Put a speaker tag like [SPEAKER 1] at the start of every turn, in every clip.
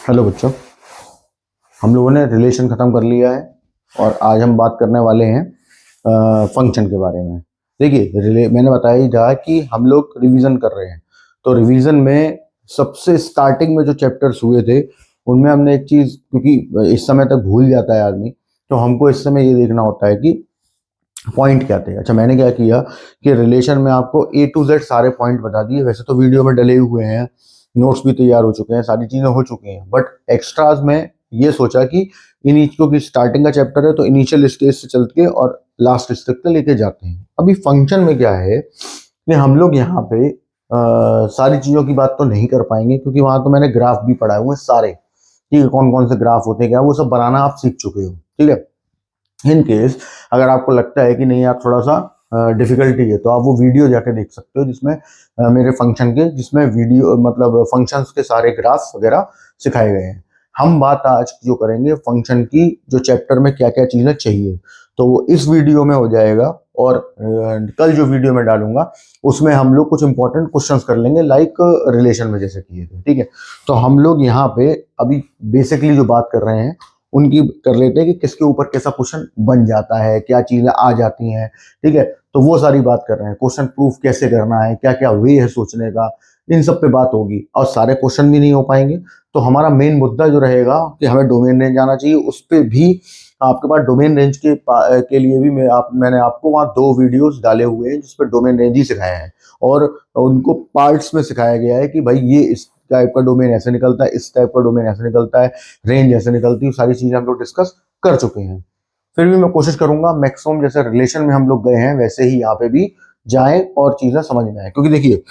[SPEAKER 1] Hello बच्चों, हम लोगों ने रिलेशन ख़त्म कर लिया है और आज हम बात करने वाले हैं फंक्शन के बारे में। देखिए, मैंने बताया ही था कि हम लोग रिवीजन कर रहे हैं। तो रिवीजन में सबसे स्टार्टिंग में जो चैप्टर्स हुए थे उनमें हमने एक चीज़, क्योंकि इस समय तक भूल जाता है आदमी, तो हमको इस समय ये देखना होता है कि पॉइंट क्या थे। अच्छा, मैंने क्या किया कि रिलेशन में आपको A to Z सारे पॉइंट बता दिए। वैसे तो वीडियो में डले हुए हैं, नोट्स भी तैयार हो चुके हैं, सारी चीज़ें हो चुकी हैं, बट एक्स्ट्राज में ये सोचा कि क्योंकि स्टार्टिंग का चैप्टर है तो इनिशियल स्टेज से चल के और लास्ट स्टेज तक लेके जाते हैं। अभी फंक्शन में क्या है कि हम लोग यहाँ पे सारी चीज़ों की बात तो नहीं कर पाएंगे, क्योंकि वहाँ तो मैंने ग्राफ भी पढ़ाए हुए हैं सारे। ठीक है, कौन कौन से ग्राफ होते हैं, क्या वो सब बनाना आप सीख चुके हो। ठीक है, इन केस अगर आपको लगता है कि नहीं यार थोड़ा सा डिफिकल्टी है, तो आप वो वीडियो जाके देख सकते हो जिसमें मेरे फंक्शन के, जिसमें वीडियो मतलब फंक्शंस के सारे ग्राफ्स वगैरह सिखाए गए हैं। हम बात आज जो करेंगे फंक्शन की, जो चैप्टर में क्या क्या चीज़ें चाहिए, तो वो इस वीडियो में हो जाएगा। और कल जो वीडियो में डालूंगा उसमें हम लोग कुछ इंपॉर्टेंट क्वेश्चंस कर लेंगे, लाइक रिलेशन में जैसे किए थे। ठीक है, तो हम लोग यहाँ पे अभी बेसिकली जो बात कर रहे हैं उनकी कर लेते हैं कि किसके ऊपर कैसा क्वेश्चन बन जाता है, क्या चीजें आ जाती हैं। ठीक है, तो वो सारी बात कर रहे हैं, क्वेश्चन प्रूफ कैसे करना है, क्या क्या वे है सोचने का, इन सब पे बात होगी। और सारे क्वेश्चन भी नहीं हो पाएंगे, तो हमारा मेन मुद्दा जो रहेगा कि हमें डोमेन रेंज आना चाहिए। उस पर भी आपके पास डोमेन रेंज के लिए भी मैंने आपको वहाँ 2 वीडियोस डाले हुए हैं जिसपे डोमेन रेंज ही सिखाया है, और उनको पार्ट्स में सिखाया गया है कि भाई ये इस टाइप का डोमेन ऐसे निकलता है, इस टाइप का डोमेन ऐसे निकलता है, रेंज ऐसे निकलती है। सारी चीजें हम लोग डिस्कस कर चुके हैं। फिर भी मैं कोशिश करूंगा मैक्सिमम जैसे रिलेशन में हम लोग गए हैं वैसे ही यहाँ पे भी जाएं और चीजें समझ में आए, क्योंकि देखिए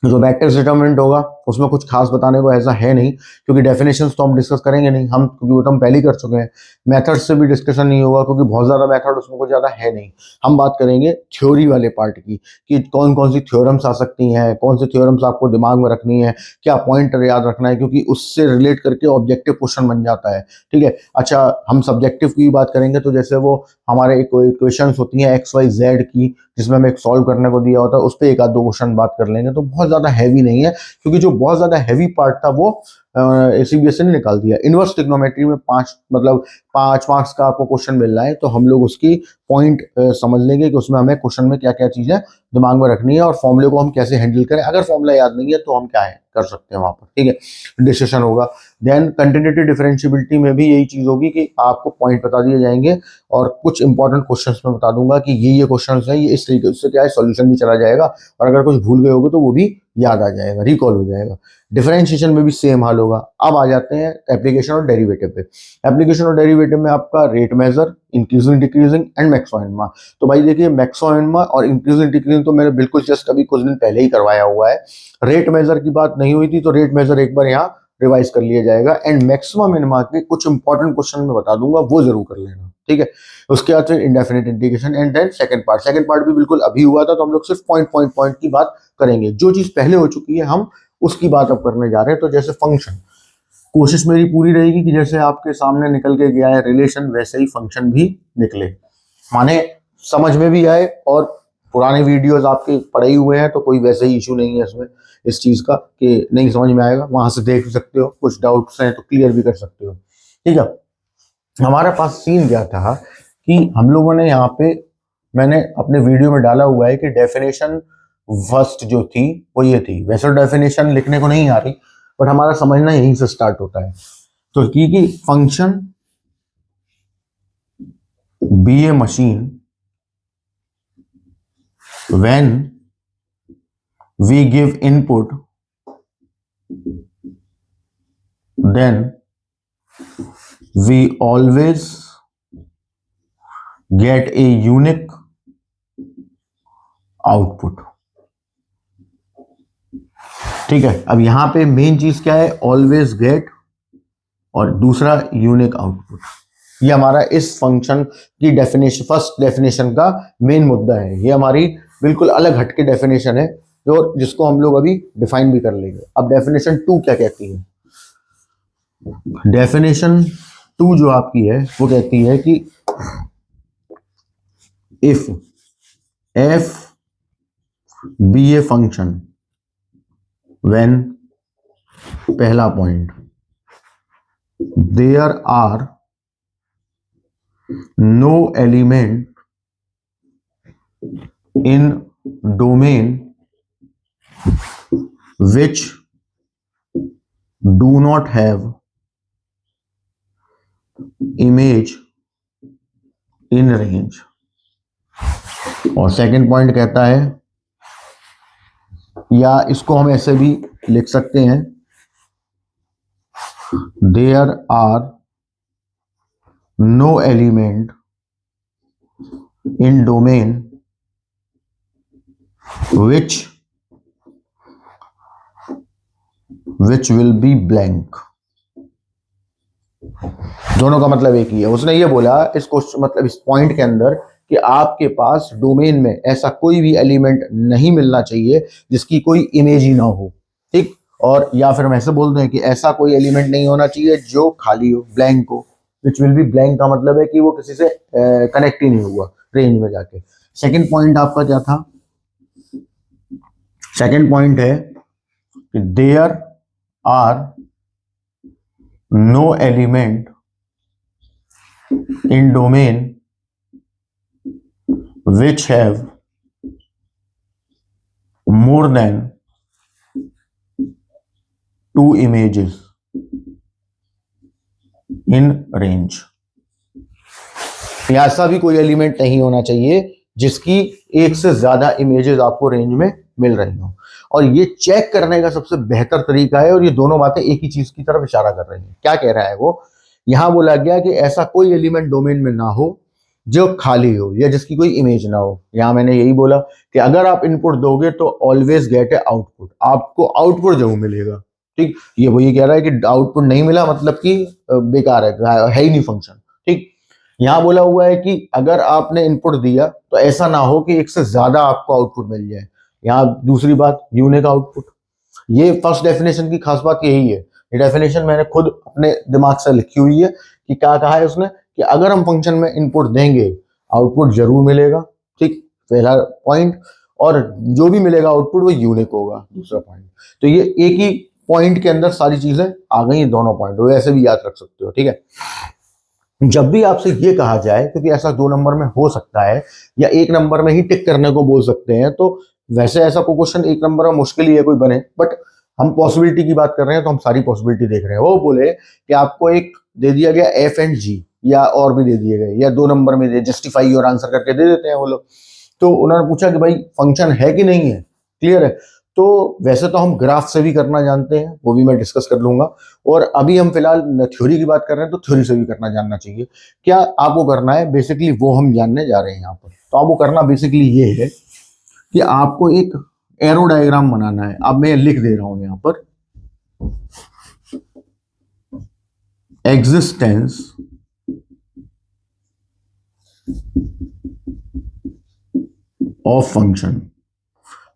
[SPEAKER 1] जो मैट्रिक्स डिटरमिनेंट होगा उसमें कुछ खास बताने को ऐसा है नहीं, क्योंकि डेफिनेशंस तो हम डिस्कस करेंगे नहीं, हम क्योंकि वो तो हम पहले ही कर चुके हैं। मेथड्स से भी डिस्कशन नहीं होगा, क्योंकि बहुत ज़्यादा मेथड उसमें कुछ ज़्यादा है नहीं। हम बात करेंगे थ्योरी वाले पार्ट की, कि कौन कौन सी थ्योरम्स आ सकती हैं, कौन सी थ्योरम्स आपको दिमाग में रखनी है, क्या पॉइंट याद रखना है, क्योंकि उससे रिलेट करके ऑब्जेक्टिव क्वेश्चन बन जाता है। ठीक है, अच्छा हम सब्जेक्टिव की बात करेंगे तो जैसे वो हमारे इक्वेशन होती हैं XYZ की, जिसमें हमें एक सॉल्व करने को दिया होता है, उस पर एक आध दो क्वेश्चन बात कर लेंगे, तो बहुत ज़्यादा हैवी नहीं है। क्योंकि जो बहुत ज़्यादा हैवी पार्ट था वो CBSE ने निकाल दिया। इनवर्स ट्रिग्नोमेट्री में 5 मार्क्स का आपको क्वेश्चन मिल रहा है, तो हम लोग उसकी पॉइंट समझ लेंगे कि उसमें हमें क्वेश्चन में क्या क्या चीज़ें दिमाग में रखनी है और फॉर्मूले को हम कैसे हैंडल करें। अगर फॉर्मूला याद नहीं है तो हम क्या है कर सकते हैं वहाँ पर। ठीक है, डिस्कशन होगा। देन कंटिन्यूटी डिफरेंशियबिलिटी में भी यही चीज़ होगी कि आपको पॉइंट बता दिए जाएंगे और कुछ इंपॉर्टेंट क्वेश्चंस में बता दूंगा कि ये क्वेश्चंस हैं, ये इस तरीके से क्या है, सॉल्यूशन भी चला जाएगा, और अगर कुछ भूल गए होगे तो वो भी याद आ जाएगा, रिकॉल हो जाएगा। डिफरेंशिएशन में भी सेम हाल होगा। अब आ जाते हैं एप्लीकेशन और डेरिवेटिव पे। एप्लीकेशन और डेरिवेटिव में आपका rate measure, increasing decreasing and maxima. तो भाई देखिए, मैक्सिमा और इंक्रीजिंग डिक्रीजिंग तो मैंने बिल्कुल जस्ट अभी कुछ दिन पहले ही करवाया हुआ है। रेट मेजर की बात नहीं हुई थी, तो रेट मेजर एक बार यहाँ रिवाइज कर लिया जाएगा। एंड मैक्सिमम मिनिमा के कुछ इंपॉर्टेंट क्वेश्चन में बता दूंगा, वो जरूर कर लेना। ठीक है, उसके बाद फिर indefinite integration and then second part भी बिल्कुल अभी हुआ था, तो हम लोग सिर्फ पॉइंट की बात करेंगे। जो चीज पहले हो चुकी है हम उसकी बात अब करने जा रहे हैं। तो जैसे फंक्शन, कोशिश मेरी पूरी रहेगी कि जैसे आपके सामने निकल के गया है रिलेशन, वैसे ही फंक्शन भी निकले, माने समझ में भी आए। और पुराने वीडियोस आपके पड़े ही हुए हैं, तो कोई वैसे ही इशू नहीं है इसमें इस चीज का कि नहीं समझ में आएगा, वहां से देख सकते हो, कुछ डाउट्स हैं तो क्लियर भी कर सकते हो। ठीक है, हमारे पास सीन क्या था कि हम लोगों ने यहाँ पे, मैंने अपने वीडियो में डाला हुआ है कि डेफिनेशन फर्स्ट जो थी वो ये थी। वैसे डेफिनेशन लिखने को नहीं आ रही, बट हमारा समझना यहीं से स्टार्ट होता है। तो कि function be a machine when we give input then we always get a unique output. ठीक है, अब यहां पे मेन चीज क्या है, ऑलवेज गेट, और दूसरा यूनिक आउटपुट। ये हमारा इस फंक्शन की डेफिनेशन, फर्स्ट डेफिनेशन का मेन मुद्दा है। ये हमारी बिल्कुल अलग हटके डेफिनेशन है, जो जिसको हम लोग अभी डिफाइन भी कर लेंगे। अब डेफिनेशन 2 क्या कहती है? डेफिनेशन 2 जो आपकी है वो कहती है कि if f be a function when, पहला point, there are no element in domain which do not have image in range। और सेकंड पॉइंट कहता है, या इसको हम ऐसे भी लिख सकते हैं, there are no element in domain which will be blank। दोनों का मतलब एक ही है। उसने ये बोला इस क्वेश्चन मतलब इस पॉइंट के अंदर कि आपके पास डोमेन में ऐसा कोई भी एलिमेंट नहीं मिलना चाहिए जिसकी कोई इमेज ही ना हो, ठीक। और या फिर हम ऐसे बोलते हैं कि ऐसा कोई एलिमेंट नहीं होना चाहिए जो खाली हो, ब्लैंक हो। विच विल बी ब्लैंक का मतलब है कि वो किसी से कनेक्ट ही नहीं हुआ रेंज में जाके। सेकंड पॉइंट आपका क्या था? सेकंड पॉइंट है कि there are no element in domain which have more than 2 images in range। ऐसा भी कोई एलिमेंट नहीं होना चाहिए जिसकी एक से ज्यादा इमेजेस आपको रेंज में मिल रही हो। और ये चेक करने का सबसे बेहतर तरीका है, और ये दोनों बातें एक ही चीज की तरफ इशारा कर रही हैं। क्या कह रहा है वो? यहां बोला गया कि ऐसा कोई एलिमेंट डोमेन में ना हो जो खाली हो या जिसकी कोई इमेज ना हो। यहां मैंने यही बोला कि अगर आप इनपुट दोगे तो ऑलवेज गेट ए आउटपुट, आपको आउटपुट जरूर मिलेगा, ठीक। ये वही कह रहा है कि आउटपुट नहीं मिला मतलब कि बेकार है ही नहीं फंक्शन, ठीक। यहां बोला हुआ है कि अगर आपने इनपुट दिया तो ऐसा ना हो कि एक से ज्यादा आपको आउटपुट मिल जाए। यहां दूसरी बात, यूनिक आउटपुट। ये फर्स्ट डेफिनेशन की खास बात यही है। ये डेफिनेशन मैंने खुद अपने दिमाग से लिखी हुई है कि क्या कहा है उसने कि अगर हम फंक्शन में इनपुट देंगे आउटपुट जरूर मिलेगा, ठीक, पहला पॉइंट। और जो भी मिलेगा आउटपुट वो यूनिक होगा, दूसरा पॉइंट। तो ये एक ही पॉइंट के अंदर सारी चीजें आ गई, दोनों पॉइंट वो ऐसे भी याद रख सकते हो, ठीक है। जब भी आपसे ये कहा जाए, क्योंकि ऐसा 2 नंबर में हो सकता है या 1 नंबर में ही टिक करने को बोल सकते हैं, तो वैसे ऐसा कोई क्वेश्चन 1 नंबर में मुश्किल ही है कोई बने, बट हम पॉसिबिलिटी की बात कर रहे हैं तो हम सारी पॉसिबिलिटी देख रहे हैं। वो बोले कि आपको एक दे दिया गया एफ एंड जी, या और भी दे दिए गए, या 2 नंबर में दे जस्टिफाई और आंसर करके दे देते हैं वो लोग। तो उन्होंने पूछा कि भाई फंक्शन है कि नहीं है, क्लियर है। तो वैसे तो हम ग्राफ से भी करना जानते हैं, वो भी मैं डिस्कस कर लूंगा। और अभी हम फिलहाल थ्योरी की बात कर रहे हैं तो थ्योरी से भी करना जानना चाहिए। क्या आपको करना है बेसिकली वो हम जानने जा रहे हैं यहाँ पर। तो आपको करना बेसिकली ये है कि आपको एक एरो डायग्राम बनाना है। अब मैं लिख दे रहा हूं यहां पर, एग्जिस्टेंस ऑफ फंक्शन।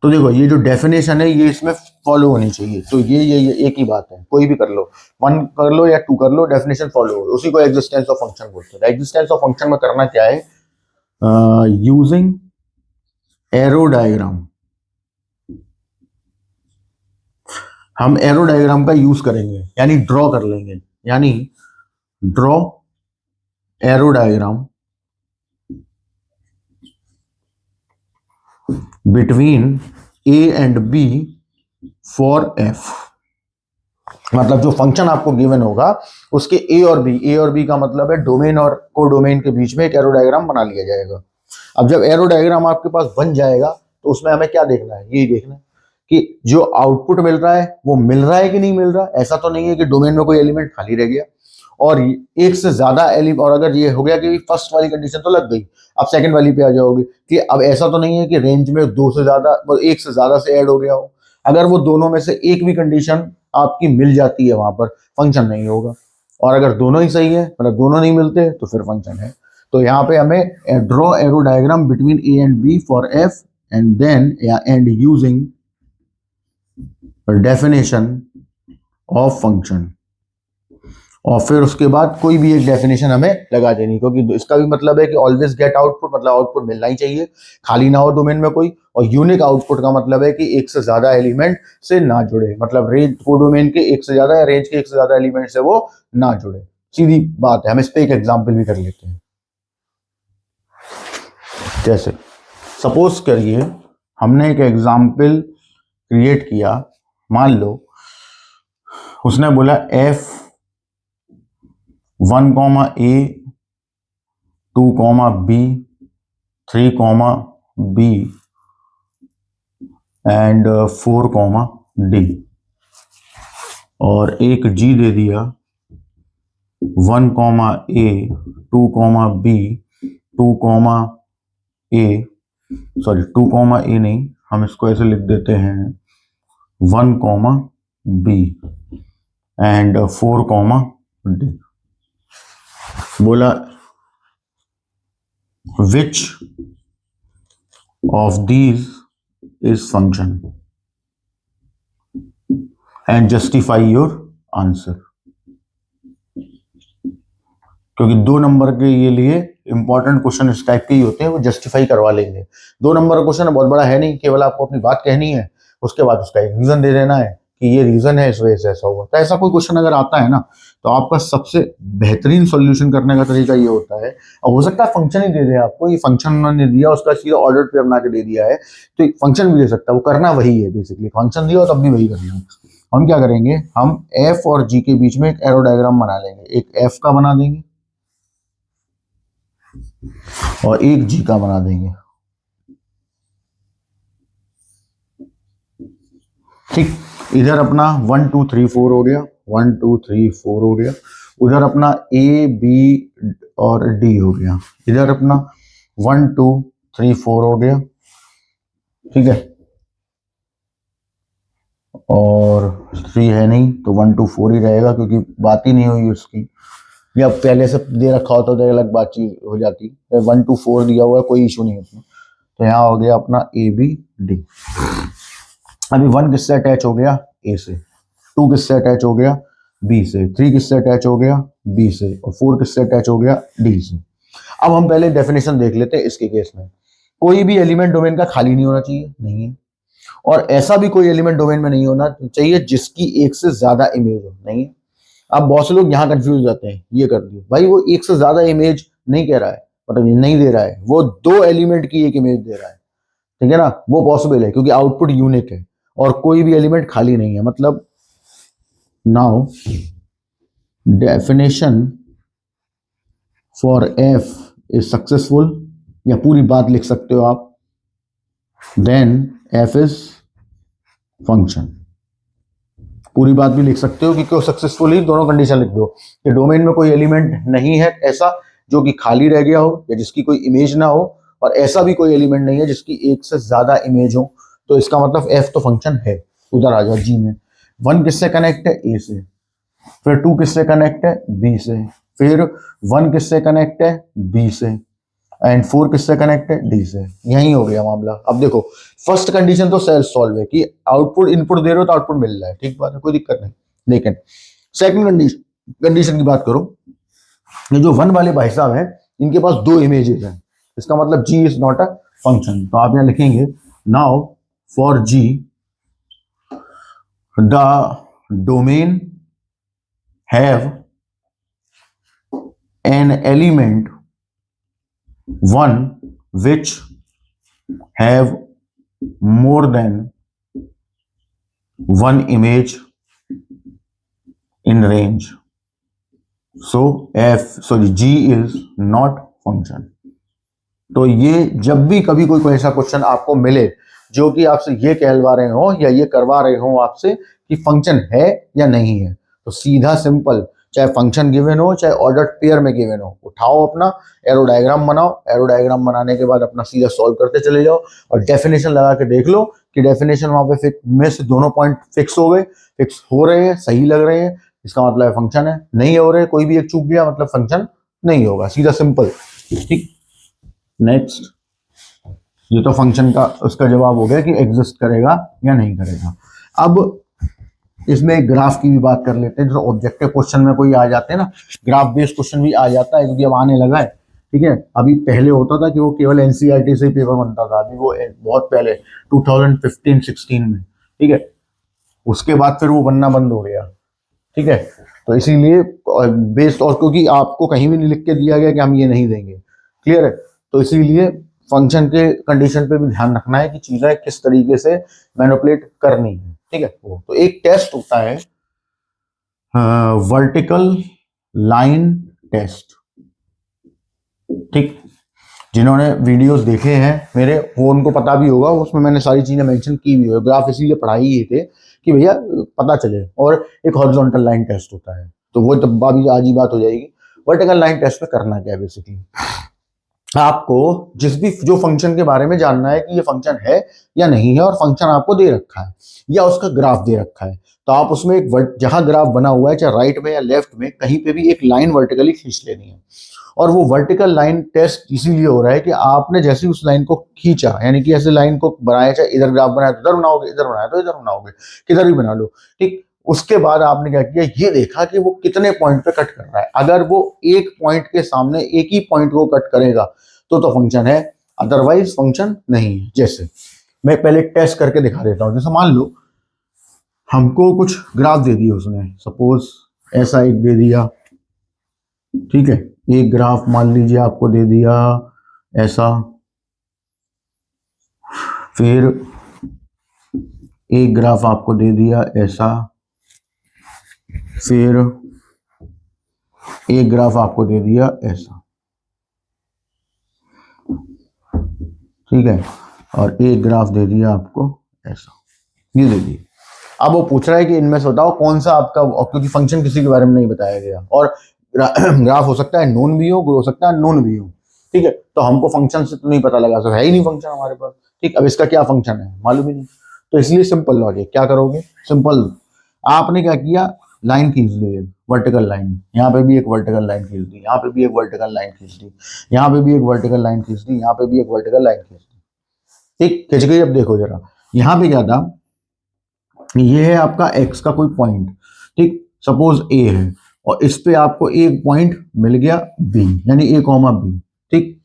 [SPEAKER 1] तो देखो ये जो डेफिनेशन है ये इसमें फॉलो होनी चाहिए। तो ये एक ही बात है, कोई भी कर लो, 1 कर लो या 2 कर लो, डेफिनेशन फॉलो हो, उसी को एग्जिस्टेंस ऑफ फंक्शन बोलते हैं। एग्जिस्टेंस ऑफ फंक्शन में करना क्या है, यूजिंग एरो डायग्राम। हम एरो डायग्राम का यूज करेंगे, यानी ड्रॉ कर लेंगे, यानी draw arrow diagram between A and B for F. मतलब जो फंक्शन आपको गिवन होगा उसके ए और बी का मतलब है डोमेन और कोडोमेन के बीच में एक एरो डायग्राम बना लिया जाएगा। अब जब एरो डायग्राम आपके पास बन जाएगा तो उसमें हमें क्या देखना है, यही देखना है कि जो आउटपुट मिल रहा है वो मिल रहा है कि नहीं मिल रहा। ऐसा तो नहीं है कि डोमेन में कोई एलिमेंट खाली रह गया और एक से ज्यादा एलिमेंट, और अगर ये हो गया कि फर्स्ट वाली कंडीशन तो लग गई, अब सेकंड वाली पे आ जाओगे कि अब ऐसा तो नहीं है कि रेंज में 2 से ज्यादा, एक से ज्यादा से ऐड हो गया हो। अगर वो दोनों में से एक भी कंडीशन आपकी मिल जाती है वहां पर फंक्शन नहीं होगा, और अगर दोनों ही सही है मतलब दोनों नहीं मिलते तो फिर फंक्शन है। तो यहाँ पे हमें draw arrow diagram between A and B for F and then and using definition of function, और फिर उसके बाद कोई भी एक डेफिनेशन हमें लगा देनी, क्योंकि इसका भी मतलब है कि ऑलवेज गेट आउटपुट, मतलब आउटपुट मिलना ही चाहिए, खाली ना हो डोमेन में कोई। और यूनिक आउटपुट का मतलब है कि एक से ज्यादा एलिमेंट से ना जुड़े, मतलब रेंज कोडोमेन के एक से ज्यादा या रेंज के एक से ज्यादा एलिमेंट से वो ना जुड़े। सीधी बात है। हम इस पे एक एग्जांपल भी कर लेते हैं। जैसे सपोज करिए हमने एक एग्जांपल क्रिएट किया, मान लो उसने बोला F1, A, 2, B, 3, B and 4, D, और एक G दे दिया 1, A, 2, B, 2, A, sorry 2, A नहीं, हम इसको ऐसे लिख देते हैं 1, B एंड 4, D। बोला which of these is function and justify your answer। क्योंकि 2 नंबर के ये लिए इंपॉर्टेंट क्वेश्चन इस टाइप के ही होते हैं, वो जस्टिफाई करवा लेंगे। 2 नंबर का क्वेश्चन बहुत बड़ा है नहीं, केवल आपको अपनी बात कहनी है, उसके बाद उसका एक रीजन दे देना है कि ये रीजन है, इस वजह से ऐसा हुआ। तो ऐसा कोई क्वेश्चन अगर आता है ना, तो आपका सबसे बेहतरीन सॉल्यूशन करने का तरीका ये होता है, और हो सकता है फंक्शन ही दे दे आपको, ये फंक्शन उन्होंने दिया, उसका सीधा ऑर्डर पेयर बना के दे दिया है, तो एक फंक्शन भी दे सकता है, वो करना वही है बेसिकली, फंक्शन दिया तब भी वही करना है। हम क्या करेंगे, हम एफ और जी के बीच में एक एरो डायग्राम बना लेंगे, एक एफ का बना देंगे और एक जी का बना देंगे, ठीक। इधर अपना 1 2 3 4 हो गया, 1 2 3 4 हो गया, उधर अपना ए बी और डी हो गया, इधर अपना 1 2 3 4 हो गया, ठीक है, और 3 है नहीं तो 1 2 4 ही रहेगा, क्योंकि बात ही नहीं हुई उसकी, या पहले से दे रखा होता तो अलग बातचीत हो जाती। 1 2 4 दिया हुआ है, कोई इशू नहीं उसमें। तो यहाँ हो गया अपना ए बी डी। अभी 1 किससे अटैच हो गया, ए से, 2 किससे अटैच हो गया, बी से, 3 किससे अटैच हो गया, बी से, और 4 किससे अटैच हो गया, डी से। अब हम पहले डेफिनेशन देख लेते हैं इसके केस में। कोई भी एलिमेंट डोमेन का खाली नहीं होना चाहिए, नहीं है, और ऐसा भी कोई एलिमेंट डोमेन में नहीं होना चाहिए जिसकी एक से ज्यादा इमेज हो, नहीं है। अब बहुत से लोग यहाँ कंफ्यूज हो जाते हैं, ये कर दिए भाई, वो एक से ज्यादा इमेज नहीं कह रहा है, मतलब नहीं दे रहा है, वो 2 एलिमेंट की एक इमेज दे रहा है, ठीक है ना, वो पॉसिबल है क्योंकि आउटपुट यूनिक है और कोई भी एलिमेंट खाली नहीं है। मतलब now definition for F is successful, या पूरी बात लिख सकते हो आप, देन एफ इज फंक्शन। पूरी बात भी लिख सकते हो कि क्यों सक्सेसफुल, ही दोनों कंडीशन लिख दो कि डोमेन में कोई एलिमेंट नहीं है ऐसा जो कि खाली रह गया हो या जिसकी कोई इमेज ना हो, और ऐसा भी कोई एलिमेंट नहीं है जिसकी एक से ज्यादा इमेज हो, तो इसका मतलब एफ तो फंक्शन है। उधर आ जाओ जी में, 1 किससे कनेक्ट है, ए से, फिर 2 किससे कनेक्ट है, बी से, फिर 1 किससे कनेक्ट है, बी से, एंड 4 किससे कनेक्ट है, डी से। यही हो गया मामला। अब देखो फर्स्ट कंडीशन तो सेल्फ सॉल्व है कि आउटपुट इनपुट दे रहे हो तो आउटपुट मिल रहा है, ठीक बात है, कोई दिक्कत नहीं। लेकिन सेकंड कंडीशन की बात करो, ये जो 1 वाले भाई साहब हैं इनके पास 2 इमेजेस हैं, इसका मतलब G is not a function. तो आप यहां लिखेंगे now for G the domain have an element 1 which have more than 1 image in range, so G is not function। तो ये जब भी कभी कोई ऐसा क्वेश्चन आपको मिले जो कि आपसे ये कहलवा रहे हो या ये करवा रहे हो आपसे कि फंक्शन है या नहीं है, तो सीधा सिंपल, चाहे फंक्शन गिवन हो चाहे ऑर्डर पेयर में गिवन हो, उठाओ अपना एरो डायग्राम बनाओ, एरो डायग्राम बनाने के बाद अपना सीधा सॉल्व करते चले जाओ और डेफिनेशन लगा के देख लो कि डेफिनेशन वहां पे में से दोनों पॉइंट फिक्स हो गए, फिक्स हो रहे हैं, सही लग रहे हैं, इसका मतलब फंक्शन है। नहीं हो रहे, कोई भी एक चूक गया मतलब फंक्शन नहीं होगा, सीधा सिंपल, ठीक। नेक्स्ट, ये तो फंक्शन का उसका जवाब हो गया कि एग्जिस्ट करेगा या नहीं करेगा। अब इसमें ग्राफ की भी बात कर लेते हैं, जो ऑब्जेक्टिव क्वेश्चन में कोई आ जाते हैं ना, ग्राफ बेस्ड क्वेश्चन भी आ जाता है क्योंकि अब आने लगा है। ठीक है, अभी पहले होता था कि वो केवल एनसीईआरटी से ही पेपर बनता था, अभी वो बहुत पहले 2015-16 में, ठीक है, उसके बाद फिर वो बनना बंद हो गया। ठीक है, तो इसीलिए बेस्ड, और क्योंकि आपको कहीं भी नहीं लिख के दिया गया कि हम ये नहीं देंगे, क्लियर है, तो इसीलिए फंक्शन के कंडीशन पे भी ध्यान रखना है कि चीजें किस तरीके से मैनिपुलेट करनी है। ठीक है, वो तो एक टेस्ट होता है वर्टिकल लाइन टेस्ट। ठीक, जिन्होंने वीडियोस देखे हैं मेरे, वो उनको पता भी होगा, उसमें मैंने सारी चीजें मेंशन की भी है, ग्राफ इसीलिए पढ़ाई ये थे कि भैया पता चले। और एक हॉरिजॉन्टल लाइन टेस्ट होता है, तो वो तब अभी आज ही बात हो जाएगी। वर्टिकल लाइन टेस्ट में करना क्या है, बेसिकली आपको जिस भी जो फंक्शन के बारे में जानना है कि ये फंक्शन है या नहीं है, और फंक्शन आपको दे रखा है या उसका ग्राफ दे रखा है, तो आप उसमें एक जहां ग्राफ बना हुआ है, चाहे राइट में या लेफ्ट में, कहीं पे भी एक लाइन वर्टिकली खींच लेनी है। और वो वर्टिकल लाइन टेस्ट इसीलिए हो रहा है कि आपने जैसे उस लाइन को खींचा, यानी कि ऐसे लाइन को बनाया, चाहे इधर ग्राफ बनाया तो इधर बनाओगे, इधर बनाया तो इधर बनाओगे, किधर भी बना लो। ठीक, उसके बाद आपने क्या किया, ये देखा कि वो कितने पॉइंट पे कट कर रहा है। अगर वो एक पॉइंट के सामने एक ही पॉइंट को कट करेगा तो फंक्शन है, अदरवाइज फंक्शन नहीं है। जैसे मैं पहले टेस्ट करके दिखा देता हूं। जैसे मान लो हमको कुछ ग्राफ दे दिया उसने, सपोज ऐसा एक दे दिया, ठीक है, एक ग्राफ मान लीजिए आपको दे दिया ऐसा, फिर एक ग्राफ आपको दे दिया ऐसा, फिर एक ग्राफ आपको दे दिया ऐसा, ठीक है, और एक ग्राफ दे दिया आपको ऐसा, ये दे दिया। अब वो पूछ रहा है कि इनमें से बताओ कौन सा आपका, क्योंकि फंक्शन किसी के बारे में नहीं बताया गया, और ग्राफ हो सकता है नोन भी हो सकता है नोन भी हो। ठीक है, तो हमको फंक्शन से तो नहीं पता लगा, तो है ही नहीं फंक्शन हमारे पास। ठीक, अब इसका क्या फंक्शन है मालूम ही नहीं, तो इसलिए सिंपल लॉजिक क्या करोगे, सिंपल आपने क्या किया, लाइन खींच ली, वर्टिकल लाइन, यहाँ पे भी एक वर्टिकल लाइन खींच दी, यहाँ पे भी एक वर्टिकल लाइन खींच दी, यहाँ पे भी एक वर्टिकल लाइन खींच दी, यहाँ पे भी एक वर्टिकल लाइन खींच दी। ठीक, खिंच गई। अब देखो जरा, यहाँ पे क्या था, ये है आपका एक्स का कोई पॉइंट, ठीक, सपोज ए है, और इस पे आपको एक पॉइंट मिल गया बी, यानी ए कॉमा बी। ठीक,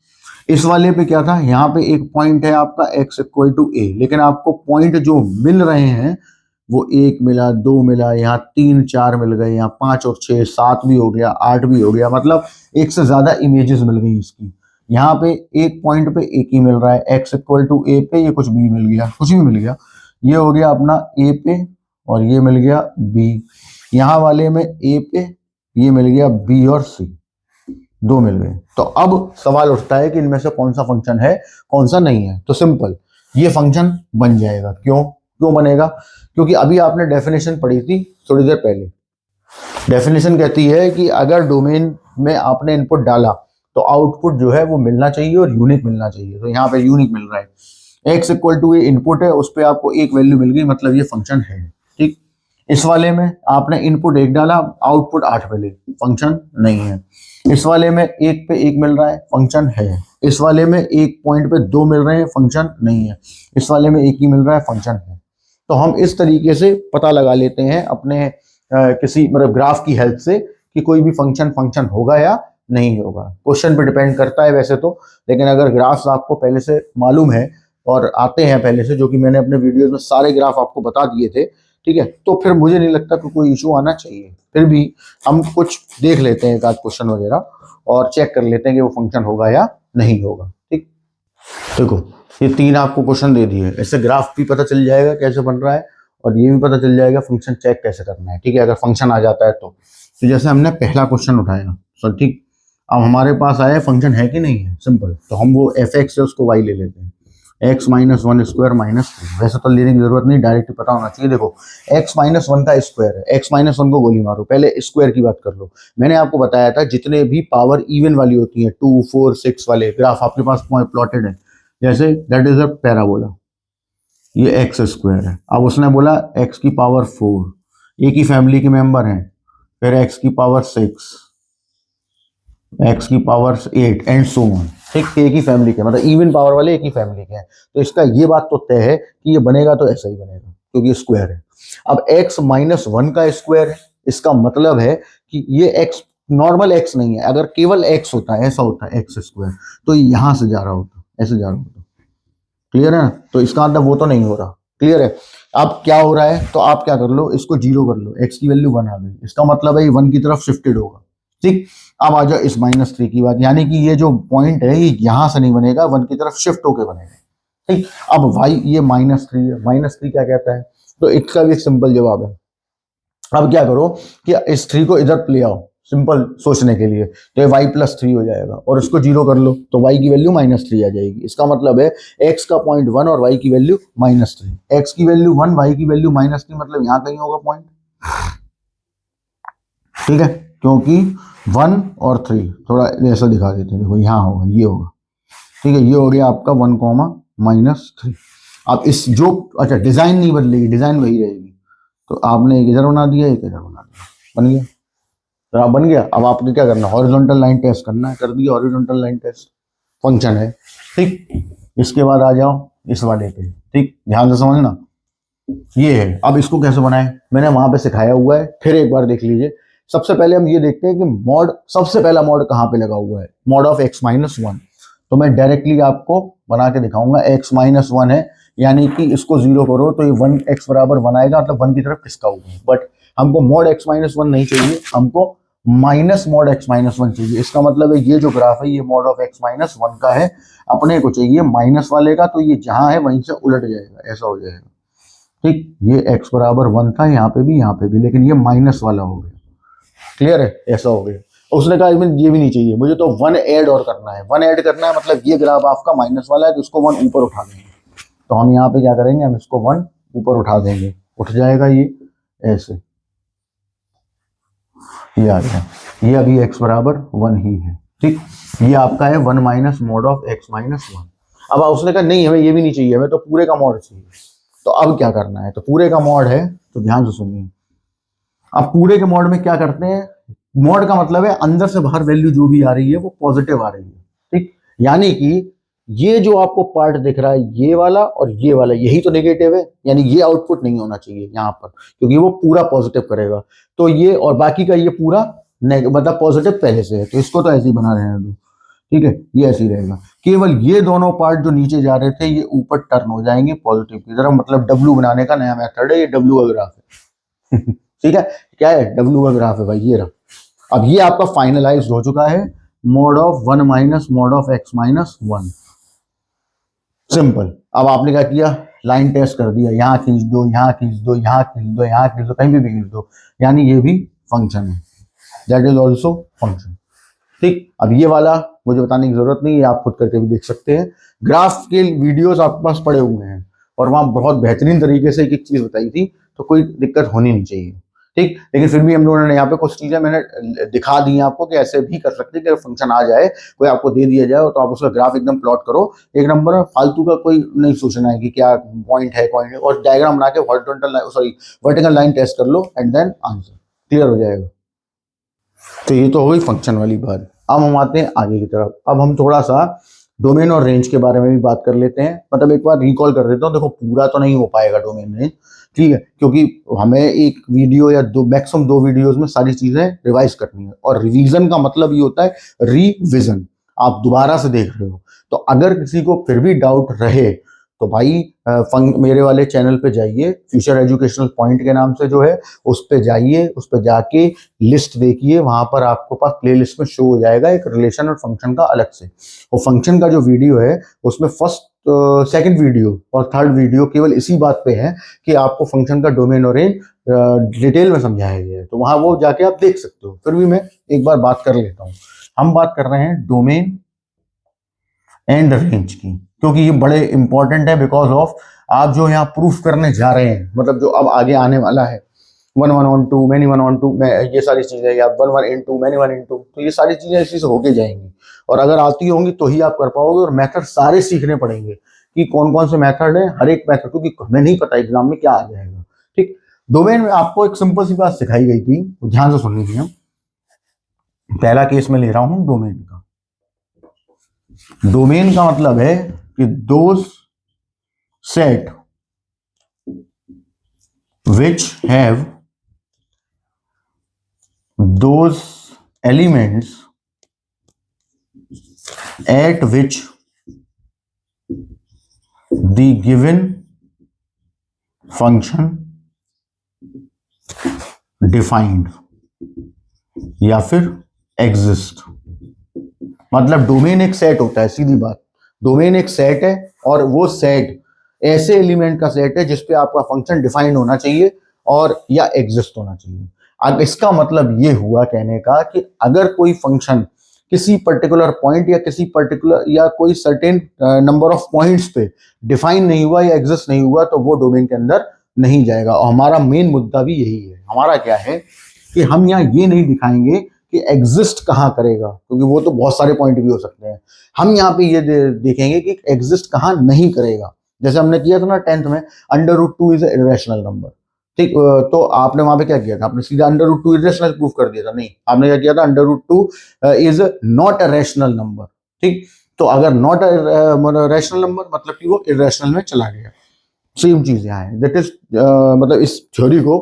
[SPEAKER 1] इस वाले पे क्या था, यहाँ पे एक पॉइंट है आपका एक्स इक्वल टू ए, लेकिन आपको पॉइंट जो मिल रहे हैं वो एक मिला, दो मिला, यहाँ तीन चार मिल गए, यहाँ पांच और छह सात भी हो गया, आठ भी हो गया, मतलब एक से ज्यादा इमेजेस मिल गई इसकी। यहाँ पे एक पॉइंट पे एक ही मिल रहा है, एक्स इक्वल टू ए पे ये कुछ भी मिल गया, कुछ भी मिल गया, ये हो गया अपना ए पे, और ये मिल गया बी। यहाँ वाले में ए पे ये मिल गया बी और सी, दो मिल गए। तो अब सवाल उठता है कि इनमें से कौन सा फंक्शन है कौन सा नहीं है। तो सिंपल, ये फंक्शन बन जाएगा। क्यों क्यों बनेगा, क्योंकि अभी आपने डेफिनेशन पढ़ी थी थोड़ी देर पहले। डेफिनेशन कहती है कि अगर डोमेन में आपने इनपुट डाला तो आउटपुट जो है वो मिलना चाहिए और यूनिक मिलना चाहिए। तो यहाँ पे यूनिक मिल रहा है, एक्स इक्वल टू ये इनपुट है, उस पर आपको एक वैल्यू मिल गई, मतलब ये फंक्शन है। ठीक, इस वाले में आपने इनपुट एक डाला, आउटपुट 8 मिले, फंक्शन नहीं है। इस वाले में एक पे एक मिल रहा है, फंक्शन है। इस वाले में एक पॉइंट पे दो मिल रहे हैं, फंक्शन नहीं है। इस वाले में एक ही मिल रहा है, फंक्शन है। तो हम इस तरीके से पता लगा लेते हैं अपने किसी मतलब ग्राफ की हेल्प से कि कोई भी फंक्शन फंक्शन होगा या नहीं होगा। क्वेश्चन पे डिपेंड करता है वैसे तो, लेकिन अगर ग्राफ्स आपको पहले से मालूम है और आते हैं पहले से, जो कि मैंने अपने वीडियोस में सारे ग्राफ आपको बता दिए थे, ठीक है, तो फिर मुझे नहीं लगता कि कोई इशू आना चाहिए। फिर भी हम कुछ देख लेते हैं, एक आध क्वेश्चन वगैरह, और चेक कर लेते हैं कि वो फंक्शन होगा या नहीं होगा। ठीक, देखो ये तीन आपको क्वेश्चन दे दिए, ऐसे ग्राफ भी पता चल जाएगा कैसे बन रहा है, और ये भी पता चल जाएगा फंक्शन चेक कैसे करना है। ठीक है, अगर फंक्शन आ जाता है तो जैसे हमने पहला क्वेश्चन उठाया, सो ठीक, अब हमारे पास आया फंक्शन है कि नहीं है, सिंपल, तो हम वो एफ एक्स से उसको वाई ले लेते हैं, x minus one square minus three. वैसे तो लेने की जरूरत नहीं, डायरेक्ट पता होना चाहिए। देखो एक्स माइनस वन का स्क्वायर है, एक्स माइनस वन को गोली मारो, पहले स्क्वायर की बात कर लो। मैंने आपको बताया था जितने भी पावर इवन वाली होती है, 2 4 6 वाले ग्राफ आपके पास प्लॉटेड है, जैसे दैट इज अ पैराबोला, ये एक्स स्क्वायर है। अब उसने बोला एक्स की पावर 4, एक ही फैमिली के मेंबर हैं, फिर एक्स की पावर 6, एक्स की पावर 8 एंड सो ऑन। ठीक, एक ही फैमिली के, मतलब इवन पावर वाले एक ही फैमिली के हैं, तो इसका ये बात तो तय है कि ये बनेगा तो ऐसा ही बनेगा, क्योंकि स्क्वायर है। अब एक्स माइनस वन का स्क्वायर है, इसका मतलब है कि ये एक्स नॉर्मल एक्स नहीं है, अगर केवल एक्स होता है, ऐसा होता है एक्स स्क्वायर, तो यहां से जा रहा होता, ऐसे जा रहा होता। क्लियर है ना? तो इसका मतलब वो तो नहीं हो रहा। क्लियर है? अब क्या हो रहा है, तो आप क्या कर लो, इसको जीरो कर लो, एक्स की वैल्यू वन आ गई, इसका मतलब है ये वन की तरफ शिफ्टेड होगा। ठीक, अब आ जाओ इस -3 की बात, यानी कि ये जो पॉइंट है ये यहां से नहीं बनेगा, वन की तरफ शिफ्ट होकर बनेगा। ठीक, अब भाई ये -3 है, -3 क्या कहता है, तो इसका भी एक सिंपल जवाब है। अब क्या करो कि इस 3 को इधर ले आओ, सिंपल सोचने के लिए, तो ये y+3 हो जाएगा, और इसको जीरो कर लो तो y की वैल्यू -3 आ जाएगी। इसका मतलब है x का पॉइंट 1 और y की वैल्यू -3, x की वैल्यू 1, y की वैल्यू -3, मतलब यहां कहीं होगा पॉइंट। ठीक है, क्योंकि 1 और 3 थोड़ा ऐसा दिखा देते हैं, देखो यहाँ होगा, ये होगा। ठीक है, ये हो गया आपका 1, -3। अब इस जो, अच्छा डिजाइन नहीं बदलेगी, डिजाइन वही रहेगी, तो आपने एक इधर बना दिया, एक इधर बना दिया, बन गया। तो आप बन गया। अब आपको क्या करना है, हॉरिजॉन्टल लाइन टेस्ट करना है, कर दिया हॉरिजॉन्टल लाइन टेस्ट, फंक्शन है। ठीक, इसके बाद आ जाओ इस वाले पे। ठीक, ध्यान से समझना, ये है। अब इसको कैसे बनाए, मैंने वहां पे सिखाया हुआ है, फिर एक बार देख लीजिए। सबसे पहले हम ये देखते हैं कि मॉड, सबसे पहला मॉड कहाँ पे लगा हुआ है, मॉड ऑफ x-1। तो मैं डायरेक्टली आपको बना के दिखाऊंगा, x-1 है, यानी कि इसको जीरो करो तो ये 1 x बराबर 1 आएगा, मतलब 1 की तरफ किसका होगा। बट हमको मॉड x-1 नहीं चाहिए, हमको माइनस मॉड x-1 चाहिए। इसका मतलब है ये जो ग्राफ है ये मॉड ऑफ x-1 का है, अपने को चाहिए माइनस वाले का, तो ये जहां है वहीं से उलट जाएगा, ऐसा हो जाएगा। ठीक, ये x बराबर 1 था यहाँ पे भी, लेकिन ये माइनस वाला हो गया। क्लियर है, ऐसा हो गया। उसने कहा ये भी नहीं चाहिए मुझे, तो 1 ऐड और करना है, 1 ऐड करना है, मतलब ये ग्राफ आपका माइनस वाला है, तो इसको 1 ऊपर उठा देंगे। तो हम यहाँ पे क्या करेंगे, हम इसको 1 ऊपर उठा देंगे, उठ जाएगा ये ऐसे, ये आ गया, ये अभी x बराबर 1 ही है। ठीक, ये आपका है 1 माइनस मॉड ऑफ x-1। अब उसने कहा नहीं हमें ये भी नहीं चाहिए, हमें तो पूरे का मॉड चाहिए। तो अब क्या करना है, तो पूरे का मॉड है, तो ध्यान से सुनिए। अब पूरे के मॉड में क्या करते हैं, मॉड का मतलब है अंदर से बाहर वैल्यू जो भी आ रही है वो पॉजिटिव आ रही है। ठीक, यानी कि ये जो आपको पार्ट दिख रहा है ये वाला और ये वाला, यही तो नेगेटिव है, यानी ये आउटपुट नहीं होना चाहिए यहाँ पर, क्योंकि वो पूरा पॉजिटिव करेगा। तो ये और बाकी का ये पूरा मतलब पॉजिटिव पहले से है, तो इसको तो ऐसे ही बना रहने दो। ठीक है, ये ऐसे ही रहेगा, केवल ये दोनों पार्ट जो नीचे जा रहे थे ये ऊपर टर्न हो जाएंगे पॉजिटिव की तरफ, मतलब डब्ल्यू बनाने का नया मेथड है, ये डब्ल्यू का ग्राफ है। ठीक है, क्या है, डब्ल्यू का ग्राफ है भाई, ये रहा। अब ये आपका फाइनलाइज हो चुका है, mod of 1 minus mod of x-1, simple. अब आपने क्या किया, लाइन टेस्ट कर दिया, यहाँ खींच दो, यहाँ खींच दो, यहाँ खींच दो, यहाँ खींच दो, कहीं भी खींच दो, यानी ये भी फंक्शन है, दैट इज ऑल्सो फंक्शन। ठीक, अब ये वाला मुझे बताने की जरूरत नहीं है, आप खुद करके भी देख सकते हैं, ग्राफ के वीडियोस आपके पास पड़े हुए हैं, और वहां बहुत बेहतरीन तरीके से एक एक चीज बताई थी, तो कोई दिक्कत होनी नहीं चाहिए। ठीक, लेकिन फिर भी हम लोगों ने यहाँ पे कुछ चीजें मैंने दिखा दी हैं आपको कि ऐसे भी कर सकते हैं कि फंक्शन आ जाए, कोई आपको दे दिया जाए तो आप उसका ग्राफ एकदम प्लॉट करो, एक नंबर, फालतू का कोई नहीं सोचना है कि क्या पॉइंट है पॉइंट है, और डायग्राम बना के horizontal sorry vertical line test कर लो एंड देन आंसर क्लियर हो जाएगा। तो ये तो हो गई फंक्शन वाली बात। अब हम आते हैं आगे की तरफ, अब हम थोड़ा सा डोमेन और रेंज के बारे में भी बात कर लेते हैं, मतलब एक बार रिकॉल कर देता हूँ, देखो पूरा तो नहीं हो पाएगा डोमेन रेंज, ठीक है, क्योंकि हमें एक वीडियो या दो, मैक्सिमम 2 वीडियोस में सारी चीजें रिवाइज करनी है, और रिवीजन का मतलब ये होता है रिविजन, आप दोबारा से देख रहे हो। तो अगर किसी को फिर भी डाउट रहे तो भाई मेरे वाले चैनल पे जाइए, फ्यूचर एजुकेशनल पॉइंट के नाम से जो है, उस पे जाइए, उस पे जाके लिस्ट देखिए, वहां पर आपको पास प्लेलिस्ट में शो हो जाएगा एक रिलेशन और फंक्शन का अलग से, और फंक्शन का जो वीडियो है उसमें फर्स्ट सेकंड वीडियो और थर्ड वीडियो केवल इसी बात पे है कि आपको फंक्शन का डोमेन और रेंज डिटेल में समझाया गया है, तो वहां वो जाके आप देख सकते हो। फिर भी मैं एक बार बात कर लेता हूँ, हम बात कर रहे हैं डोमेन एंड रेंज की, क्योंकि ये बड़े इंपॉर्टेंट है, बिकॉज ऑफ आप जो यहाँ प्रूफ करने जा रहे हैं, मतलब जो अब आगे आने वाला है, 1 1 1 2 मैनी 1 1 2 ये सारी चीजें, या 1 1 इन 2 मैनी 1 इन 2, तो ये सारी चीजें इसी से होके जाएंगी, और अगर आती होंगी तो ही आप कर पाओगे, और मेथड सारे सीखने पड़ेंगे कि कौन कौन से मेथड है, हर एक मेथड, क्योंकि हमें नहीं पता एग्जाम में क्या आ जाएगा। ठीक, डोमेन में आपको एक सिंपल सी बात सिखाई गई थी, ध्यान से सुन लीजिए। पहला केस में ले रहा हूं डोमेन का। डोमेन का मतलब है कि those set which have those elements eight which the given function defined या फिर एग्जिस्ट। मतलब डोमेन एक सेट होता है, सीधी बात, डोमेन एक सेट है और वो सेट ऐसे एलिमेंट का सेट है जिसपे आपका फंक्शन डिफाइंड होना चाहिए और या एग्जिस्ट होना चाहिए। अब इसका मतलब ये हुआ कहने का कि अगर कोई फंक्शन किसी पर्टिकुलर पॉइंट या किसी पर्टिकुलर या कोई सर्टेन नंबर ऑफ पॉइंट्स पे डिफाइन नहीं हुआ या एग्जिस्ट नहीं हुआ तो वो डोमेन के अंदर नहीं जाएगा। और हमारा मेन मुद्दा भी यही है। हमारा क्या है कि हम यहाँ ये नहीं दिखाएंगे कि एग्जिस्ट कहाँ करेगा, क्योंकि वो तो बहुत सारे पॉइंट भी हो सकते हैं। हम यहाँ पे ये देखेंगे कि एग्जिस्ट कहाँ नहीं करेगा। जैसे हमने किया था ना 10th में, √2 इज इरेशनल नंबर, ठीक। तो आपने वहां पे क्या किया था, आपने सीधा √2 इरेशनल प्रूफ कर दिया था। नहीं, आपने क्या किया था, √2 is not a rational number, ठीक। तो अगर नॉट अ रैशनल नंबर मतलब कि वो इरेशनल में चला गया। सेम चीज यहाँ है। दैट इज मतलब इस थ्योरी को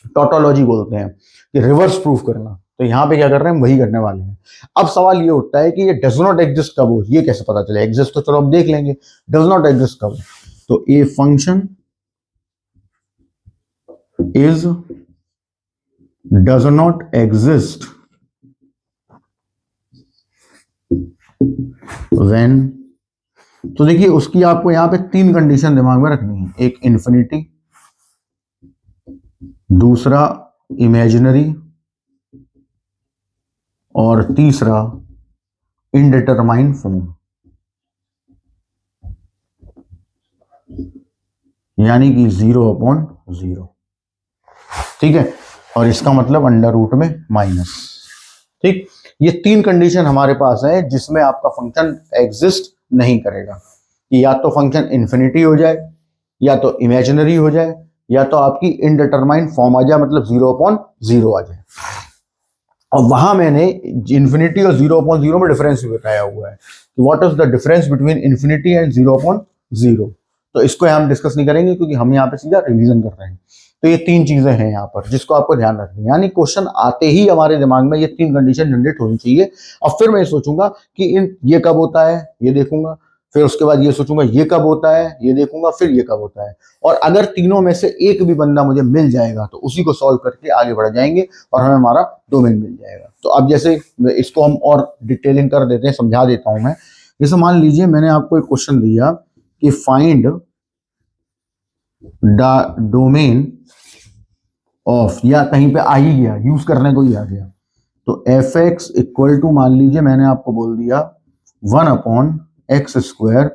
[SPEAKER 1] टोटोलॉजी बोलते हैं, कि रिवर्स प्रूफ करना। तो यहाँ पे क्या कर रहे हैं, वही करने वाले हैं। अब सवाल ये उठता है कि ये डज नॉट एग्जिस्ट कब हो, ये कैसे पता चले। एग्जिस्ट तो चलो अब देख लेंगे, डज नॉट एग्जिस्ट कब। तो a function is does not exist when, तो देखिए उसकी आपको यहां पे 3 कंडीशन दिमाग में रखनी है। एक इन्फिनिटी, दूसरा इमेजिनरी और तीसरा इनडिटरमाइन फॉर्म, यानी कि 0/0, ठीक है। और इसका मतलब √ में माइनस, ठीक। ये 3 कंडीशन हमारे पास है जिसमें आपका फंक्शन एग्जिस्ट नहीं करेगा। कि या तो फंक्शन इन्फिनिटी हो जाए, या तो इमेजिनरी हो जाए, या तो आपकी इनडिटरमाइन फॉर्म आ जाए, मतलब 0/0 आ जाए। और वहां मैंने इन्फिनिटी और 0/0 में डिफरेंस भी बताया हुआ है कि what is the difference between infinity and 0/0। तो इसको हम डिस्कस नहीं करेंगे क्योंकि हम यहाँ पे सीधा रिवीजन कर रहे हैं। तो ये 3 चीजें हैं यहाँ पर जिसको आपको ध्यान रखनी है। यानी क्वेश्चन आते ही हमारे दिमाग में ये 3 कंडीशन जनरेट होनी चाहिए। और फिर मैं सोचूंगा कि ये कब होता है, ये देखूंगा। फिर उसके बाद ये सोचूंगा ये कब होता है, ये देखूंगा। फिर ये कब होता है। और अगर तीनों में से एक भी बंदा मुझे मिल जाएगा तो उसी को सॉल्व करके आगे बढ़ जाएंगे और हमें हमारा डोमेन मिल जाएगा। तो अब जैसे इसको हम और डिटेलिंग कर देते हैं, समझा देता हूं मैं। जैसे मान लीजिए मैंने आपको एक क्वेश्चन दिया कि फाइंड द डोमेन ऑफ, या कहीं पे आ ही गया, यूज करने को ही आ गया, तो f(x) इक्वल टू, मान लीजिए मैंने आपको बोल दिया 1/(x²)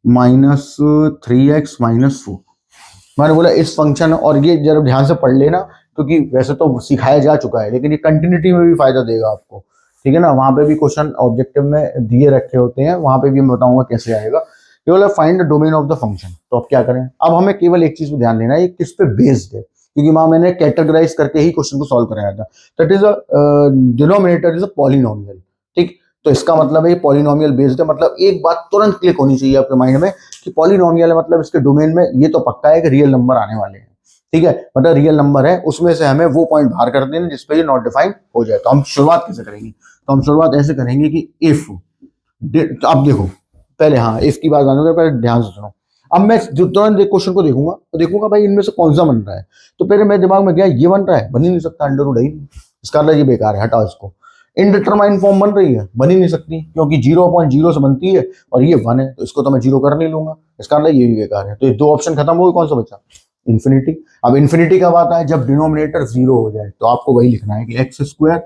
[SPEAKER 1] माइनस 3x माइनस 4। मैंने बोला इस फंक्शन, और ये जरा ध्यान से पढ़ लेना क्योंकि वैसे तो सिखाया जा चुका है लेकिन ये कंटिन्यूटी में भी फायदा देगा आपको, ठीक है ना। वहां पे भी क्वेश्चन ऑब्जेक्टिव में दिए रखे होते हैं, वहां पे भी मैं बताऊंगा कैसे आएगा। ये बोला find the domain of the function. तो अब क्या करें, अब हमें केवल एक चीज पे ध्यान देना है, ये किस पे बेस्ड है, क्योंकि वहां मैंने कैटेगराइज करके ही क्वेश्चन को सॉल्व कराया था। That is a denominator is a polynomial, ठीक। तो इसका मतलब है ये पॉलिनोमियल बेस्ड है। मतलब एक बात तुरंत क्लिक होनी चाहिए आपके माइंड में कि पॉलिनोमियल है, मतलब इसके डोमेन में ये तो पक्का है कि रियल नंबर आने वाले हैं, ठीक है। मतलब रियल नंबर है, उसमें से हमें वो पॉइंट बाहर कर देना जिसपे ये नॉट डिफाइंड हो जाए। तो हम शुरुआत कैसे करेंगे, तो हम शुरुआत ऐसे करेंगे कि इफ, तो अब देखो पहले, हाँ इफ की बात मानोगे, पहले ध्यान से सुनो। अब मैं जो तुरंत क्वेश्चन को देखूंगा तो देखूंगा भाई इनमें से कौन सा बन रहा है। तो पहले मेरे दिमाग में क्या ये बन रहा है, बन ही नहीं सकता, √, इसका मतलब ये बेकार है, हटाओ इसको। इनडिटरमाइन फॉर्म बन रही है, बन ही नहीं सकती क्योंकि 0/0 से बनती है और ये 1 है, तो इसको तो मैं 0 कर नहीं लूंगा, इसका मतलब ये भी बेकार है। तो ये 2 ऑप्शन खत्म हो गए, कौन सा बचा, इन्फिनिटी। अब इन्फिनिटी कब आता है, जब डिनोमिनेटर 0 हो जाए। तो आपको वही लिखना है कि x²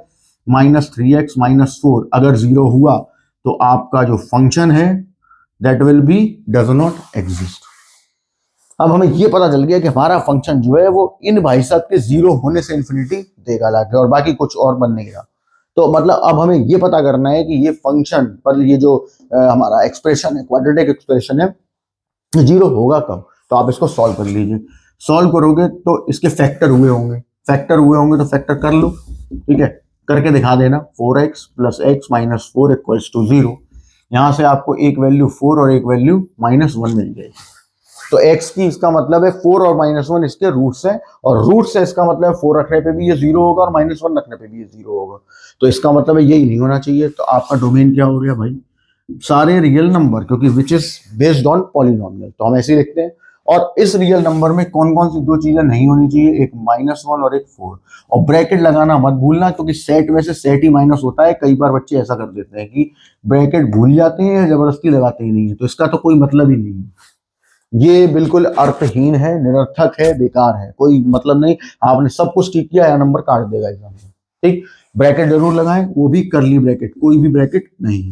[SPEAKER 1] माइनस 3x माइनस 4 अगर 0 हुआ तो आपका जो फंक्शन है that will be does not exist. अब हमें ये पता चल गया कि हमारा फंक्शन जो है वो इन भाई साहब के 0 होने से इन्फिनिटी देगा लाके, और बाकी कुछ और बन नहीं रहा। तो मतलब अब हमें ये पता करना है कि ये फंक्शन पर ये जो हमारा एक्सप्रेशन है, क्वाड्रेटिक एक्सप्रेशन है, 0 होगा कब। तो आप इसको सॉल्व कर लीजिए। सॉल्व करोगे तो इसके फैक्टर हुए होंगे, तो फैक्टर कर लो, ठीक है, करके दिखा देना। 4x + x minus 4 = 0। यहां से आपको एक वैल्यू 4 और एक वैल्यू -1 मिल जाएगी। तो x की इसका मतलब है 4 और -1 इसके रूट्स हैं, और रूट से इसका मतलब है 4 रखने पे भी ये 0 होगा और -1 रखने पे भी ये 0 होगा। तो इसका मतलब है यही नहीं होना चाहिए। तो आपका डोमेन क्या हो गया भाई, सारे रियल नंबर, क्योंकि which is based on polynomial, तो हम ऐसे ही लिखते हैं। और इस रियल नंबर में कौन कौन सी दो चीजें नहीं होनी चाहिए, एक -1 और एक 4, और ब्रैकेट लगाना मत भूलना, क्योंकि सेट में से सेट ही माइनस होता है। कई बार बच्चे ऐसा कर देते हैं कि ब्रैकेट भूल जाते हैं या जबरदस्ती लगाते ही नहीं है, तो इसका तो कोई मतलब ही नहीं है। ये बिल्कुल अर्थहीन है, निरर्थक है, बेकार है, कोई मतलब नहीं। आपने सब कुछ ठीक किया या नंबर काट देगा एग्जाम में। ठीक, ब्रैकेट जरूर लगाएं, वो भी करली ब्रैकेट, कोई भी ब्रैकेट नहीं,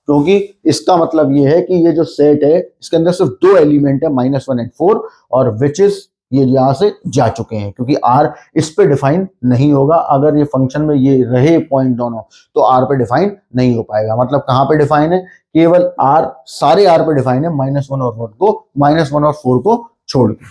[SPEAKER 1] क्योंकि इसका मतलब ये है कि ये जो सेट है इसके अंदर सिर्फ दो एलिमेंट है, -1 एंड 4, और विच इज ये यहां से जा चुके हैं, क्योंकि आर इस पे डिफाइन नहीं होगा। अगर ये फंक्शन में ये रहे पॉइंट दोनों, तो आर पे डिफाइन नहीं हो पाएगा। मतलब कहां पे डिफाइन है, केवल आर, सारे आर पे डिफाइन है, -1 और 4 को, -1 और 4 को छोड़ के।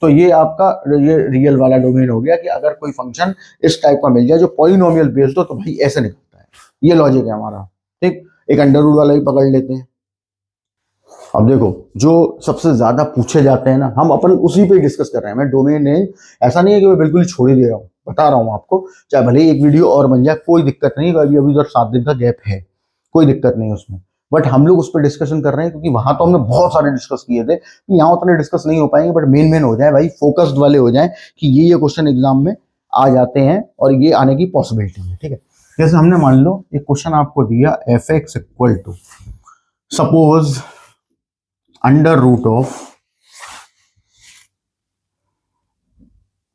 [SPEAKER 1] तो ये आपका ये रियल वाला डोमेन हो गया कि अगर कोई फंक्शन इस टाइप का मिल जाए जो पॉलिनोमियल बेस्ड हो, तो भाई ऐसे निकलता है। ये लॉजिक है हमारा। ठीक, एक अंडर रूट वाला भी पकड़ लेते हैं। अब देखो, जो सबसे ज्यादा पूछे जाते हैं ना, हम अपन उसी पे डिस्कस कर रहे हैं। मैं डोमेन नेम ऐसा नहीं है कि मैं बिल्कुल ही छोड़ ही दे रहा हूँ, बता रहा हूँ आपको, चाहे भले ही एक वीडियो और बन जाए, कोई दिक्कत नहीं। अभी अभी उधर 7 दिन का गैप है, कोई दिक्कत नहीं उसमें, बट हम लोग उस पर डिस्कशन कर रहे हैं, क्योंकि वहां तो हमने बहुत सारे डिस्कस किए थे, यहाँ उतने डिस्कस नहीं हो पाएंगे, बट मेन मेन हो जाए भाई, फोकस्ड वाले हो जाए कि ये क्वेश्चन एग्जाम में आ जाते हैं और ये आने की पॉसिबिलिटी है। ठीक है, जैसे हमने मान लो एक क्वेश्चन आपको दिया, f(x) equal to suppose under root of,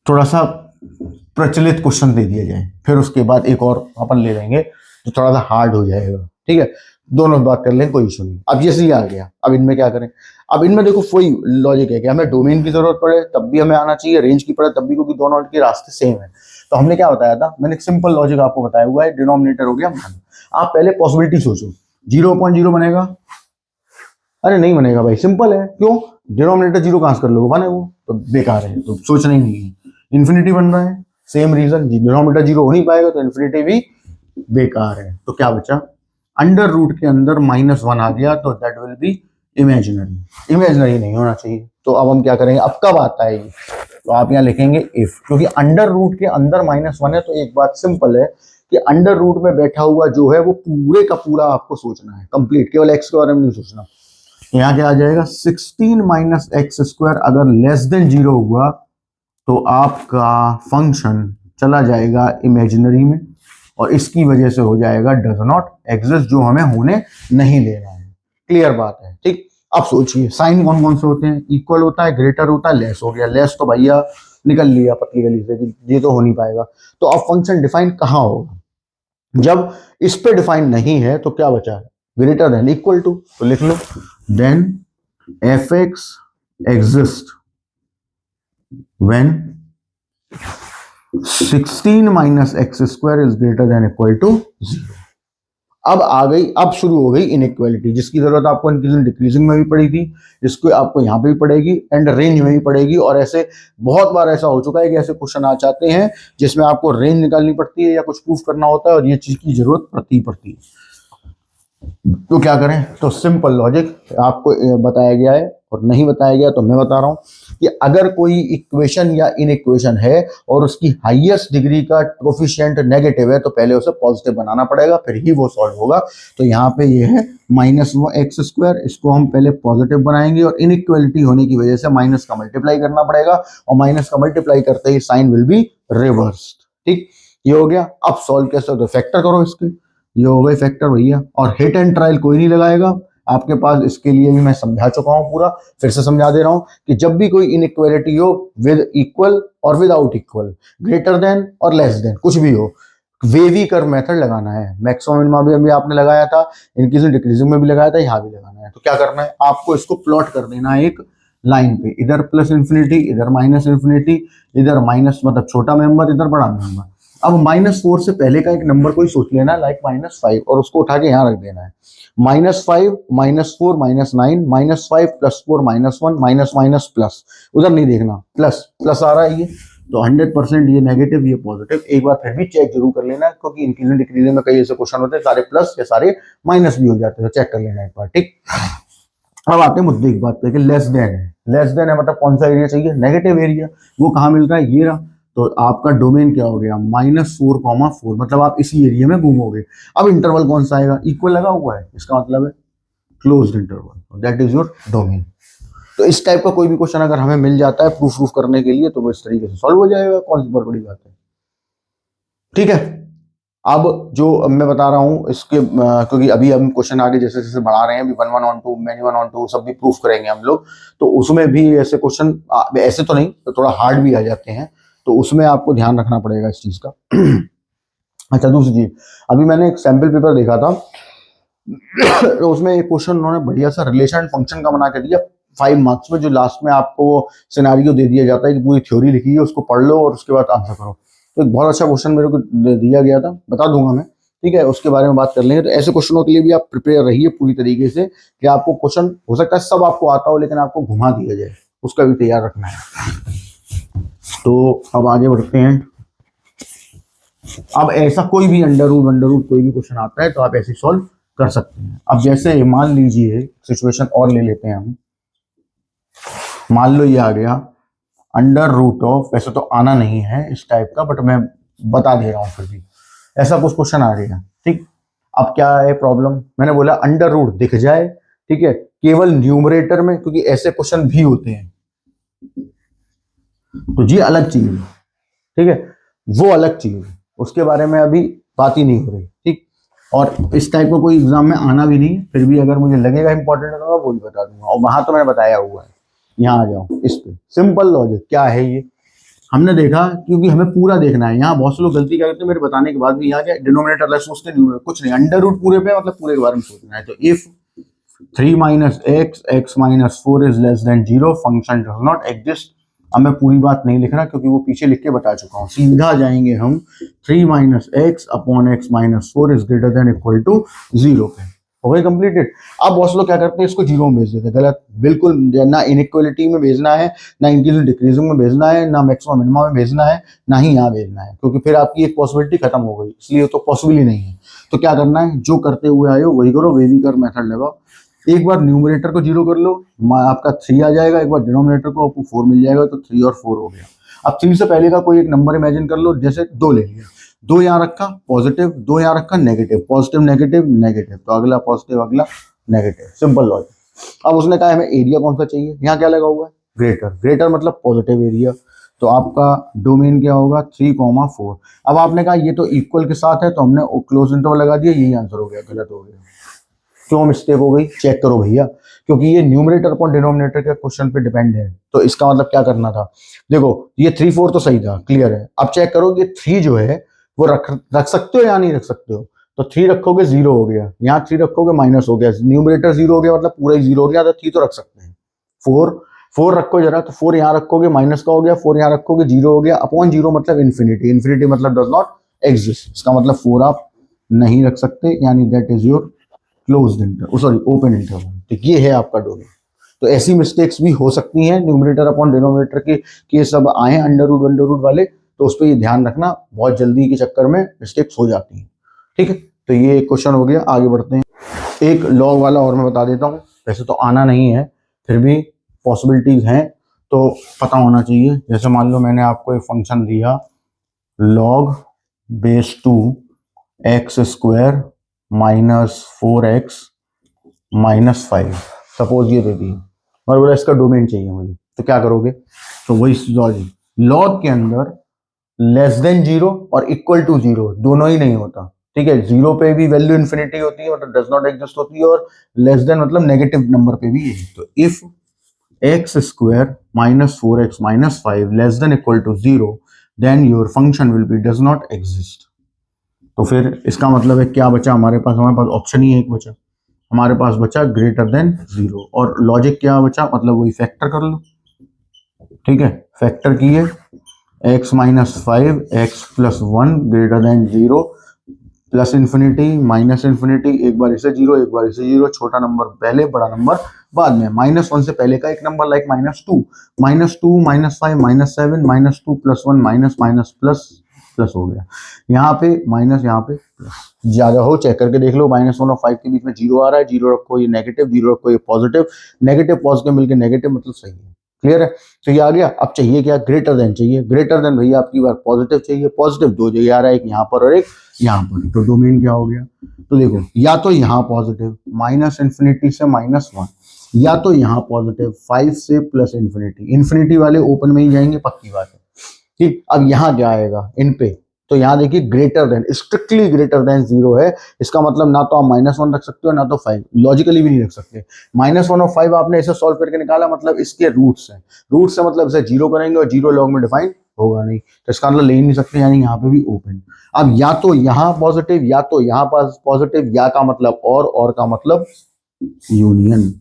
[SPEAKER 1] थोड़ा सा प्रचलित क्वेश्चन दे दिया जाए, फिर उसके बाद एक और अपन ले लेंगे जो थोड़ा सा हार्ड हो जाएगा। ठीक है, दोनों बात कर लें, कोई इशू नहीं। अब जैसे ही आ गया, अब इनमें क्या करें, अब इनमें देखो वही लॉजिक है कि हमें डोमेन की जरूरत पड़े तब भी हमें आना चाहिए, रेंज की पड़े तब भी, क्योंकि दोनों के रास्ते सेम है। तो हमने क्या बताया था, मैंने एक सिंपल लॉजिक आपको बताया हुआ है, डिनोमिनेटर हो गया 1। आप पहले पॉसिबिलिटी सोचो, 0.0 बनेगा, अरे नहीं बनेगा भाई, सिंपल है, क्यों, डिनोमिनेटर 0 कहां से कर लोगे, 1 है वो, तो बेकार है, तो सोचना ही नहीं है। इन्फिनिटी बन रहा है, सेम रीजन, डिनोमिनेटर 0 हो नहीं पाएगा, तो इन्फिनिटी भी बेकार है। तो क्या बचा, अंडर रूट के अंदर -1 आ गया, तो that will be imaginary, imaginary नहीं होना चाहिए। तो अब हम क्या करेंगे, अब कब आता है ये, तो आप यहाँ लिखेंगे इफ, क्योंकि अंडर रूट के अंदर -1 है, तो एक बात सिंपल है कि अंडर रूट में बैठा हुआ जो है वो पूरे का पूरा आपको सोचना है कंप्लीट, केवल एक्स के बारे में नहीं सोचना। यहाँ क्या आ जाएगा, 16 - x², अगर लेस देन 0 हुआ तो आपका फंक्शन चला जाएगा इमेजिनरी में, और इसकी वजह से हो जाएगा डज नॉट एग्जिस्ट, जो हमें होने नहीं देना है। क्लियर बात है। ठीक, अब सोचिए साइन कौन कौन से होते हैं, इक्वल होता है, ग्रेटर होता है, लेस हो गया। लेस तो भैया निकल लिया पतली गली से, ये तो हो नहीं पाएगा। तो अब फंक्शन डिफाइन कहाँ होगा, जब इस पे डिफाइन नहीं है तो क्या बचा है, ग्रेटर देन इक्वल टू, तो लिख लो then f(x) exist when 16 - x² is greater than equal to 0। अब आ गई, अब शुरू हो गई इनइक्वालिटी, जिसकी जरूरत आपको इंक्रीजिंग डिक्रीजिंग में भी पड़ी थी, जिसको आपको यहाँ पे भी पड़ेगी एंड रेंज में भी पड़ेगी। और ऐसे बहुत बार ऐसा हो चुका है कि ऐसे क्वेश्चन आ जाते हैं जिसमें आपको रेंज निकालनी पड़ती है या कुछ प्रूफ करना होता है, और ये चीज की जरूरत पड़ती है। तो क्या करें, तो सिंपल लॉजिक आपको बताया गया है, और नहीं बताया गया तो मैं बता रहा हूं कि अगर कोई इक्वेशन या इनइक्वेशन है और उसकी हाईएस्ट डिग्री का कोफिशिएंट नेगेटिव है, तो पहले उसे पॉजिटिव बनाना पड़ेगा, फिर ही वो सॉल्व होगा। तो यहाँ पे ये है -x², इसको हम पहले पॉजिटिव बनाएंगे, और इनइक्वालिटी होने की वजह से माइनस का मल्टीप्लाई करना पड़ेगा, और माइनस का मल्टीप्लाई करते ही साइन विल बी रिवर्स्ड। ठीक, ये हो गया। अब सॉल्व कैसे होता है, फैक्टर करो इसके, ये हो गए फैक्टर भैया। और हिट एंड ट्रायल कोई नहीं लगाएगा आपके पास, इसके लिए भी मैं समझा चुका हूं पूरा, फिर से समझा दे रहा हूं कि जब भी कोई इनइक्वालिटी हो, विद इक्वल और विदाउट इक्वल, ग्रेटर देन और लेस देन, कुछ भी हो, वेवी कर्व मेथड लगाना है। मैक्सिमम मिनिमम भी अभी आपने लगाया था, इंक्रीजिंग डिक्रीजिंग में भी लगाया था, यहाँ भी लगाना है। तो क्या करना है, आपको इसको प्लॉट कर देना है एक लाइन पे, इधर प्लस इन्फिनिटी, इधर माइनस इन्फिनिटी, इधर माइनस मतलब छोटा मेंबर, इधर बड़ा मेंबर। अब -4 से पहले का एक नंबर कोई सोच लेना, लाइक -5, और उसको उठा के यहाँ रख देना है। -5 -4 -9 -5 + 4 -1 माइनस माइनस प्लस, उधर नहीं देखना, प्लस प्लस आ रहा है ये, तो 100% ये नेगेटिव, ये पॉजिटिव। एक बार फिर भी चेक जरूर कर लेना, क्योंकि इंक्रीजिंग डिक्रीजिंग में कई ऐसे क्वेश्चन होते हैं सारे प्लस या सारे माइनस भी हो जाते हैं, चेक कर लेना एक बार। ठीक, अब आते हैं मुद्दे की बात पे कि लेस देन है। लेस देन है मतलब कौन सा एरिया चाहिए, नेगेटिव एरिया, वो कहाँ मिल रहा है, ये रहा। तो आपका डोमेन क्या हो गया, -4,4, मतलब आप इसी एरिया में घूमोगे। अब इंटरवल कौन सा आएगा, इक्वल लगा हुआ है, इसका मतलब है closed interval, that is your domain. तो इस टाइप का कोई भी क्वेश्चन अगर हमें मिल जाता है प्रूफ करने के लिए, तो वो इस तरीके से सॉल्व हो जाएगा, कौन सी बहुत बड़ी बात है। ठीक है, अब जो मैं बता रहा हूँ इसके क्योंकि अभी हम क्वेश्चन आगे जैसे जैसे बढ़ा रहे हैं, अभी 1 1 ऑन 2 मैनी 1 ऑन 2 सब भी प्रूफ करेंगे हम लोग, तो उसमें भी ऐसे क्वेश्चन ऐसे तो नहीं, तो थोड़ा हार्ड भी आ जाते हैं, तो उसमें आपको ध्यान रखना पड़ेगा इस चीज का। अच्छा, दूसरी चीज, अभी मैंने एक सैम्पल पेपर देखा था, तो उसमें एक क्वेश्चन उन्होंने बढ़िया सा रिलेशन फंक्शन का बना के दिया 5 मार्क्स में, जो लास्ट में आपको सिनेरियो दे दिया जाता है कि पूरी थ्योरी लिखी है, उसको पढ़ लो और उसके बाद आंसर करो। तो एक बहुत अच्छा क्वेश्चन मेरे को दिया गया था, बता दूंगा मैं, ठीक है, उसके बारे में बात कर लेंगे। तो ऐसे क्वेश्चनों के लिए भी आप प्रिपेयर रहिए पूरी तरीके से, कि आपको क्वेश्चन हो सकता है सब आपको आता हो, लेकिन आपको घुमा दिया जाए, उसका भी तैयार रखना है। तो अब आगे बढ़ते हैं। अब ऐसा कोई भी अंडर रूट कोई भी क्वेश्चन आता है तो आप ऐसे सॉल्व कर सकते हैं। अब जैसे मान लीजिए सिचुएशन और ले लेते हैं हम, मान लो ये आ गया अंडर रूट ऑफ, वैसे तो आना नहीं है इस टाइप का, बट मैं बता दे रहा हूं फिर भी, ऐसा कुछ क्वेश्चन आ गया, ठीक। अब क्या है प्रॉब्लम, मैंने बोला अंडर रूट दिख जाए, ठीक है, केवल न्यूमरेटर में, क्योंकि ऐसे क्वेश्चन भी होते हैं, तो ये अलग चीज है, ठीक है, वो अलग चीज है, उसके बारे में अभी बात ही नहीं हो रही, ठीक। और इस टाइप का कोई एग्जाम में आना भी नहीं, फिर भी अगर मुझे लगेगा इंपॉर्टेंट है तो मैं वो भी बता दूंगा, और वहां तो मैंने बताया हुआ है। यहाँ आ जाओ इस पे, सिंपल लॉजिक क्या है ये, हमने देखा, क्योंकि हमें पूरा देखना है, यहाँ बहुत से लोग गलती क्या करते हैं मेरे बताने के बाद भी, यहाँ क्या डिनोमिनेटर अलग सोचते हैं, कुछ नहीं, अंडर रूट पूरे पे मतलब पूरे के बारे में सोचना है। तो if 3 - x x - 4 is less than 0 function does not exist. अब मैं पूरी बात नहीं लिख रहा क्योंकि वो पीछे लिख के बता चुका हूँ, सीधा जाएंगे हम 3 - x upon x - 4 is greater than equal to 0 पे, हो गई कंप्लीटेड। अब बहुत लोग क्या करते हैं, इसको जीरो में भेज देते हैं, गलत, बिल्कुल ना इनइक्वलिटी में भेजना है, ना इंक्रीजिंग डिक्रीजिंग में भेजना है, ना मैक्सिमम मिनिमम में भेजना है, ना ही यहाँ भेजना है, क्योंकि फिर आपकी एक पॉसिबिलिटी खत्म हो गई, इसलिए तो पॉसिबल ही नहीं है। तो क्या करना है, जो करते हुए आए हो वही करो, वेविकर मेथड लगाओ, एक बार न्यूमरेटर को जीरो कर लो, आपका 3 आ जाएगा, एक बार डिनोमिनेटर को आपको 4 मिल जाएगा, तो 3 और 4 हो गया। अब 3 से पहले का कोई एक नंबर इमेजिन कर लो, जैसे 2 ले लिया, 2 यहाँ रखा पॉजिटिव, 2 यहाँ रखा नेगेटिव, पॉजिटिव नेगेटिव नेगेटिव, तो अगला पॉजिटिव अगला नेगेटिव, सिंपल लॉजिक। अब उसने कहा हमें एरिया कौन सा चाहिए, यहाँ क्या लगा हुआ है ग्रेटर, ग्रेटर मतलब पॉजिटिव एरिया, तो आपका डोमेन क्या होगा 3,4। अब आपने कहा ये तो इक्वल के साथ है, तो हमने क्लोज इंटरवल लगा दिया, यही आंसर हो गया, गलत हो गया। क्यों मिस्टेक हो गई, चेक करो भैया, क्योंकि ये न्यूमरेटर अपॉन डिनोमिनेटर के क्वेश्चन पे डिपेंड है, तो इसका मतलब क्या करना था, देखो ये 3 4 तो सही था, क्लियर है। अब चेक करो ये 3 जो है वो रख सकते हो या नहीं रख सकते हो, तो 3 रखोगे 0 हो गया, यहाँ 3 रखोगे माइनस हो गया, न्यूमरेटर 0 हो गया, मतलब पूरा ही 0 हो गया, तो 3 तो रख सकते हैं। 4 रखो जरा, तो 4 यहाँ रखोगे माइनस का हो गया, 4 यहाँ रखोगे 0 हो गया, अपॉन 0 मतलब इन्फिनिटी, इन्फिनिटी मतलब डज नॉट एग्जिस्ट, इसका मतलब 4 आप नहीं रख सकते, यानी that is your closed interval, sorry open interval, तो ये है आपका डोमेन। तो ऐसी मिस्टेक्स भी हो सकती हैं, न्यूमरेटर अपॉन डिनोमिनेटर के सब आए अंडर रूट वाले, तो उस पर ये ध्यान रखना, बहुत जल्दी के चक्कर में मिस्टेक्स हो जाती हैं, ठीक है। तो ये एक क्वेश्चन हो गया, आगे बढ़ते हैं। एक लॉग वाला और मैं बता देता हूँ, वैसे तो आना नहीं है, फिर भी पॉसिबिलिटीज हैं तो पता होना चाहिए। जैसे मान लो मैंने आपको एक फंक्शन दिया log base 2 x square -4x -5, suppose ये दे दी, और बोला इसका डोमेन चाहिए मुझे, तो क्या करोगे, तो वही लॉजिक, लॉग के अंदर लेस देन 0 और इक्वल टू 0 दोनों ही नहीं होता, ठीक है, 0 पे भी वैल्यू इन्फिनिटी होती है, मतलब डज नॉट एग्जिस्ट होती है, और लेस देन मतलब नेगेटिव नंबर पे भी है। तो if x square -4x -5 less than equal to 0 then your function will be does not exist. तो फिर इसका मतलब है क्या बचा हमारे पास ऑप्शन ही एक बचा, हमारे पास बचा ग्रेटर देन 0, और लॉजिक क्या बचा, मतलब वही फैक्टर कर लो, ठीक है, फैक्टर किए x -5 x + 1 greater than 0 plus infinity minus infinity, एक बार इसे 0 एक बार इसे 0, छोटा नंबर पहले बड़ा नंबर बाद में, -1 से पहले का एक number like -2 -5 -7 -2 + 1 minus minus plus plus हो गया, यहाँ पे माइनस यहाँ पे प्लस, ज्यादा हो चेक करके देख लो, -1 और 5 के बीच में 0 आ रहा है, 0 रखो ये नेगेटिव, 0 रखो ये पॉजिटिव, नेगेटिव पॉजिटिव मिलकर नेगेटिव मतलब सही है, क्लियर है? तो ये आ गया। अब चाहिए क्या? ग्रेटर देन चाहिए। ग्रेटर देन भैया आपकी बार पॉजिटिव चाहिए। पॉजिटिव दो जगह आ रहा है, एक यहाँ पर और एक यहाँ पर। तो डोमेन क्या हो गया? तो देखो, या तो यहाँ पॉजिटिव -∞ से -1, या तो यहाँ पॉजिटिव 5 से +∞। इन्फिनिटी वाले ओपन में ही जाएंगे, पक्की बात है। ठीक, अब यहाँ क्या आएगा इन पे? तो यहाँ देखिए greater than, strictly greater than 0 है। इसका मतलब ना तो आप -1 रख सकते हो ना तो 5, लॉजिकली भी नहीं रख सकते। -1 और 5 आपने इसे सॉल्व करके निकाला, मतलब इसके रूट्स हैं। रूट्स से मतलब इसे 0 करेंगे और 0 लॉग में डिफाइन होगा नहीं, तो इसका मतलब ले ही नहीं सकते, यानी यहाँ पे भी ओपन। अब या तो यहाँ पॉजिटिव या तो यहाँ पास पॉजिटिव, या का मतलब और का मतलब यूनियन,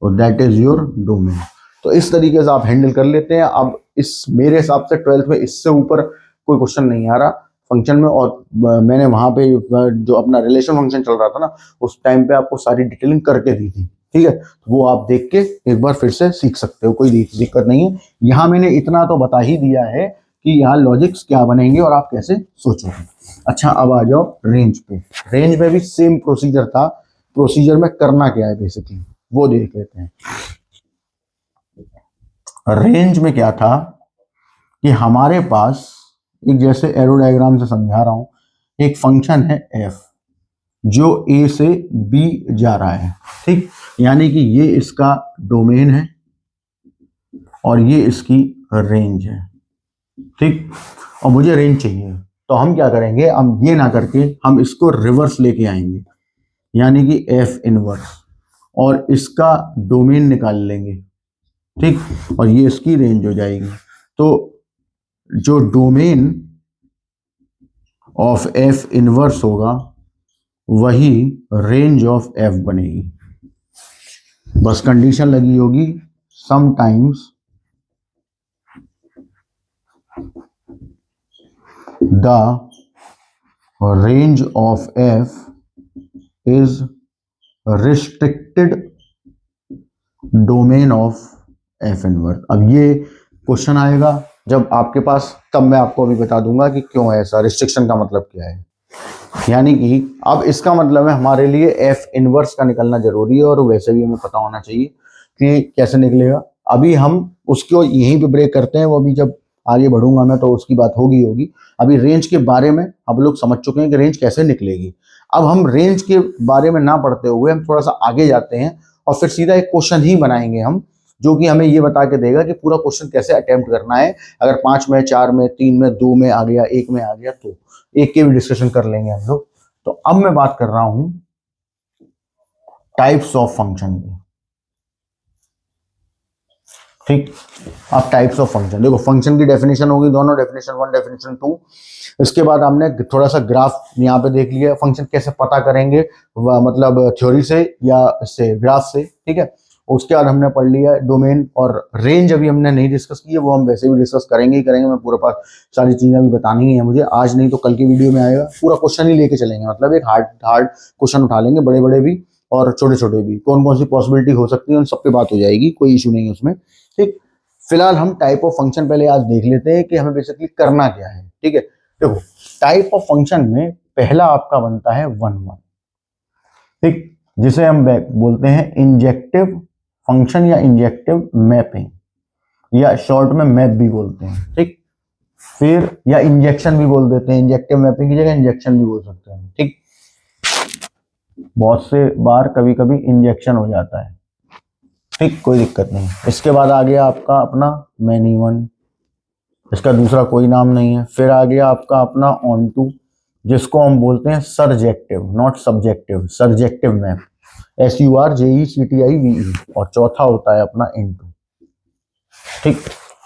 [SPEAKER 1] और दैट इज योर डोमेन। तो इस तरीके से आप हैंडल कर लेते हैं। अब इस मेरे हिसाब से 12th में इससे ऊपर कोई क्वेश्चन नहीं आ रहा फंक्शन में। और मैंने वहां पे जो अपना रिलेशन फंक्शन चल रहा था ना, उस टाइम पे आपको सारी डिटेलिंग करके दी थी, ठीक है? वो आप देख के एक बार फिर से सीख सकते हो, कोई दिक्कत नहीं है। यहाँ मैंने इतना तो बता ही दिया है कि यहाँ लॉजिक्स क्या बनेंगे और आप कैसे सोचोगे। अच्छा, अब आ जाओ रेंज पे। रेंज में भी सेम प्रोसीजर था। प्रोसीजर में करना क्या है बेसिकली वो देख लेते हैं। रेंज में क्या था कि हमारे पास एक, जैसे एरो डायग्राम से समझा रहा हूं, एक फंक्शन है f जो a से b जा रहा है, ठीक? यानी कि ये इसका डोमेन है और ये इसकी रेंज है, ठीक? और मुझे रेंज चाहिए, तो हम क्या करेंगे? हम ये ना करके हम इसको रिवर्स लेके आएंगे, यानी कि f इनवर्स, और इसका डोमेन निकाल लेंगे, ठीक? और ये इसकी रेंज हो जाएगी। तो जो डोमेन ऑफ f इनवर्स होगा वही रेंज ऑफ f बनेगी। बस कंडीशन लगी होगी, sometimes the range of f is restricted domain of f inverse. अब ये क्वेश्चन आएगा जब आपके पास, तब मैं आपको अभी बता दूंगा कि क्यों है ऐसा, रिस्ट्रिक्शन का मतलब क्या है। यानी कि अब इसका मतलब है हमारे लिए f इनवर्स का निकलना जरूरी है, और वैसे भी हमें पता होना चाहिए कि कैसे निकलेगा। अभी हम उसको यहीं पे ब्रेक करते हैं, वो अभी जब आगे बढ़ूंगा मैं तो उसकी बात होगी। अभी रेंज के बारे में हम लोग समझ चुके हैं कि रेंज कैसे निकलेगी। अब हम रेंज के बारे में ना पढ़ते हुए हम थोड़ा सा आगे जाते हैं और फिर सीधा एक क्वेश्चन ही बनाएंगे हम, जो कि हमें ये बता के देगा कि पूरा क्वेश्चन कैसे अटेम्प्ट करना है। अगर 5 में, 4 में, 3 में, 2 में आ गया, 1 में आ गया, तो एक के भी डिस्कशन कर लेंगे हम लोग। तो अब मैं बात कर रहा हूं टाइप्स ऑफ फंक्शन की, ठीक? अब टाइप्स ऑफ फंक्शन देखो, फंक्शन की डेफिनेशन होगी, दोनों डेफिनेशन 1, डेफिनेशन 2। इसके बाद हमने थोड़ा सा ग्राफ यहाँ पे देख लिया, फंक्शन कैसे पता करेंगे, मतलब थ्योरी से या इससे, ग्राफ से, ठीक है? उसके बाद हमने पढ़ लिया डोमेन और रेंज। अभी हमने नहीं डिस्कस की है, वो हम वैसे भी डिस्कस करेंगे ही करेंगे। मैं पूरे पास सारी चीजें अभी बतानी है मुझे, आज नहीं तो कल की वीडियो में आएगा। पूरा क्वेश्चन ही लेके चलेंगे, मतलब एक हार्ड क्वेश्चन उठा लेंगे, बड़े बड़े भी और छोटे छोटे भी, कौन कौन सी पॉसिबिलिटी हो सकती है उन सब पे बात हो जाएगी, कोई इशू नहीं है उसमें, ठीक? फिलहाल हम टाइप ऑफ फंक्शन पहले आज देख लेते हैं कि हमें बेसिकली करना क्या है, ठीक है? देखो, टाइप ऑफ फंक्शन में पहला आपका बनता है 1, ठीक? जिसे हम बोलते हैं इंजेक्टिव फंक्शन या इंजेक्टिव मैपिंग, या शॉर्ट में मैप भी बोलते हैं, ठीक? फिर या इंजेक्शन भी बोल देते हैं, इंजेक्टिव मैपिंग की जगह इंजेक्शन भी बोल सकते हैं, ठीक? बहुत से बार कभी कभी इंजेक्शन हो जाता है, ठीक? कोई दिक्कत नहीं। इसके बाद आ गया आपका अपना मैनी वन, इसका दूसरा कोई नाम नहीं है। फिर आ गया आपका अपना ऑन टू, जिसको हम बोलते हैं सरजेक्टिव, नॉट सब्जेक्टिव, सरजेक्टिव मैप, SURJECTIVE। और चौथा होता है अपना इनटू, ठीक?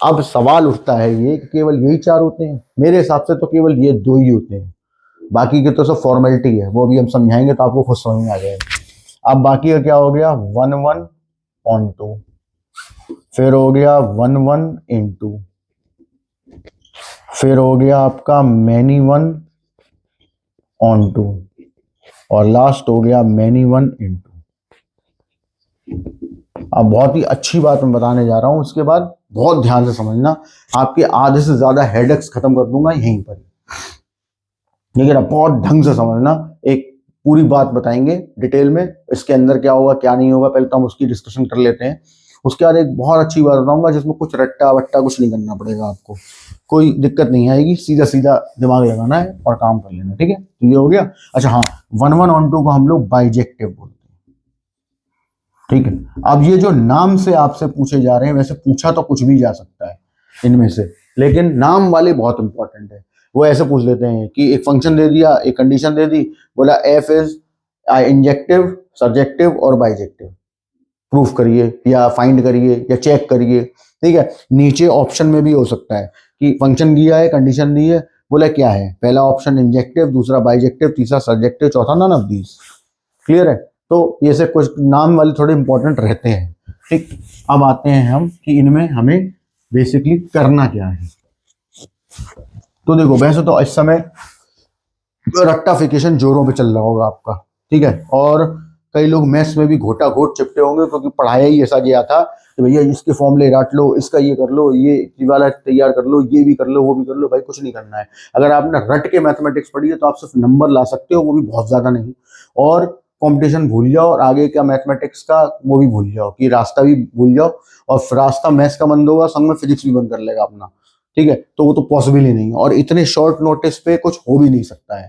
[SPEAKER 1] अब सवाल उठता है ये कि केवल यही 4 होते हैं? मेरे हिसाब से तो केवल ये 2 ही होते हैं, बाकी के तो सब फॉर्मेलिटी है, वो भी हम समझाएंगे तो आपको खुद समझ में आ जाएगा। अब बाकी का क्या हो गया? 1 ऑन टू, फिर हो गया 1 इनटू, फिर हो गया आपका मैनी वन ऑन टू, और लास्ट हो गया मैनी वन इनटू। अब बहुत ही अच्छी बात मैं बताने जा रहा हूं, उसके बाद बहुत ध्यान से समझना, आपके आधे से ज्यादा हेडेक्स खत्म कर दूंगा यहीं पर, लेकिन अब बहुत ढंग से समझना। एक पूरी बात बताएंगे डिटेल में, इसके अंदर क्या होगा क्या नहीं होगा, पहले तो हम उसकी डिस्कशन कर लेते हैं। उसके बाद एक बहुत अच्छी बात बताऊंगा जिसमें कुछ रट्टा वट्टा कुछ नहीं करना पड़ेगा आपको, कोई दिक्कत नहीं आएगी, सीधा सीधा दिमाग लगाना है और काम कर लेना, ठीक है। तो ये हो गया। अच्छा हाँ, 1112 को हम लोग बाइजेक्टिव बोलते हैं, ठीक है। अब ये जो नाम से आपसे पूछे जा रहे हैं, वैसे पूछा तो कुछ भी जा सकता है इनमें से, लेकिन नाम वाले बहुत इंपॉर्टेंट है। वो ऐसे पूछ लेते हैं कि एक फंक्शन दे दिया, एक कंडीशन दे दी, बोला एफ इज इंजेक्टिव, सब्जेक्टिव और बाइजेक्टिव, प्रूफ करिए या फाइंड करिए या चेक करिए, ठीक है। नीचे ऑप्शन में भी हो सकता है कि फंक्शन दिया है, कंडीशन दी है, बोला क्या है, पहला ऑप्शन इंजेक्टिव, दूसरा बाइजेक्टिव, तीसरा सब्जेक्टिव, चौथा नन ऑफ दीज। क्लियर है। तो ये से कुछ नाम वाले थोड़े इंपॉर्टेंट रहते हैं, ठीक। अब आते हैं हम कि इनमें हमें बेसिकली करना क्या है। तो देखो वैसे तो इस समय रट्टाफिकेशन जोरों पे चल रहा होगा आपका, ठीक है, और कई लोग मैथ्स में भी घोटा घोट चिपटे होंगे, क्योंकि पढ़ाया ही ऐसा गया था कि भैया इसके फॉर्मूले रट लो, इसका ये कर लो, ये वाला तैयार कर लो, ये भी कर लो, वो भी कर लो। भाई कुछ नहीं करना है। अगर आपने रट के मैथमेटिक्स पढ़ी है तो आप सिर्फ नंबर ला सकते हो, वो भी बहुत ज्यादा नहीं, और कंपटीशन भूल जाओ और आगे का मैथमेटिक्स का वो भी भूल जाओ, कि रास्ता भी भूल जाओ, और रास्ता मैथ्स का बंद होगा, संग में फिजिक्स भी बंद कर लेगा अपना, ठीक है। तो वो तो पॉसिबल ही नहीं है, और इतने शॉर्ट नोटिस पे कुछ हो भी नहीं सकता है,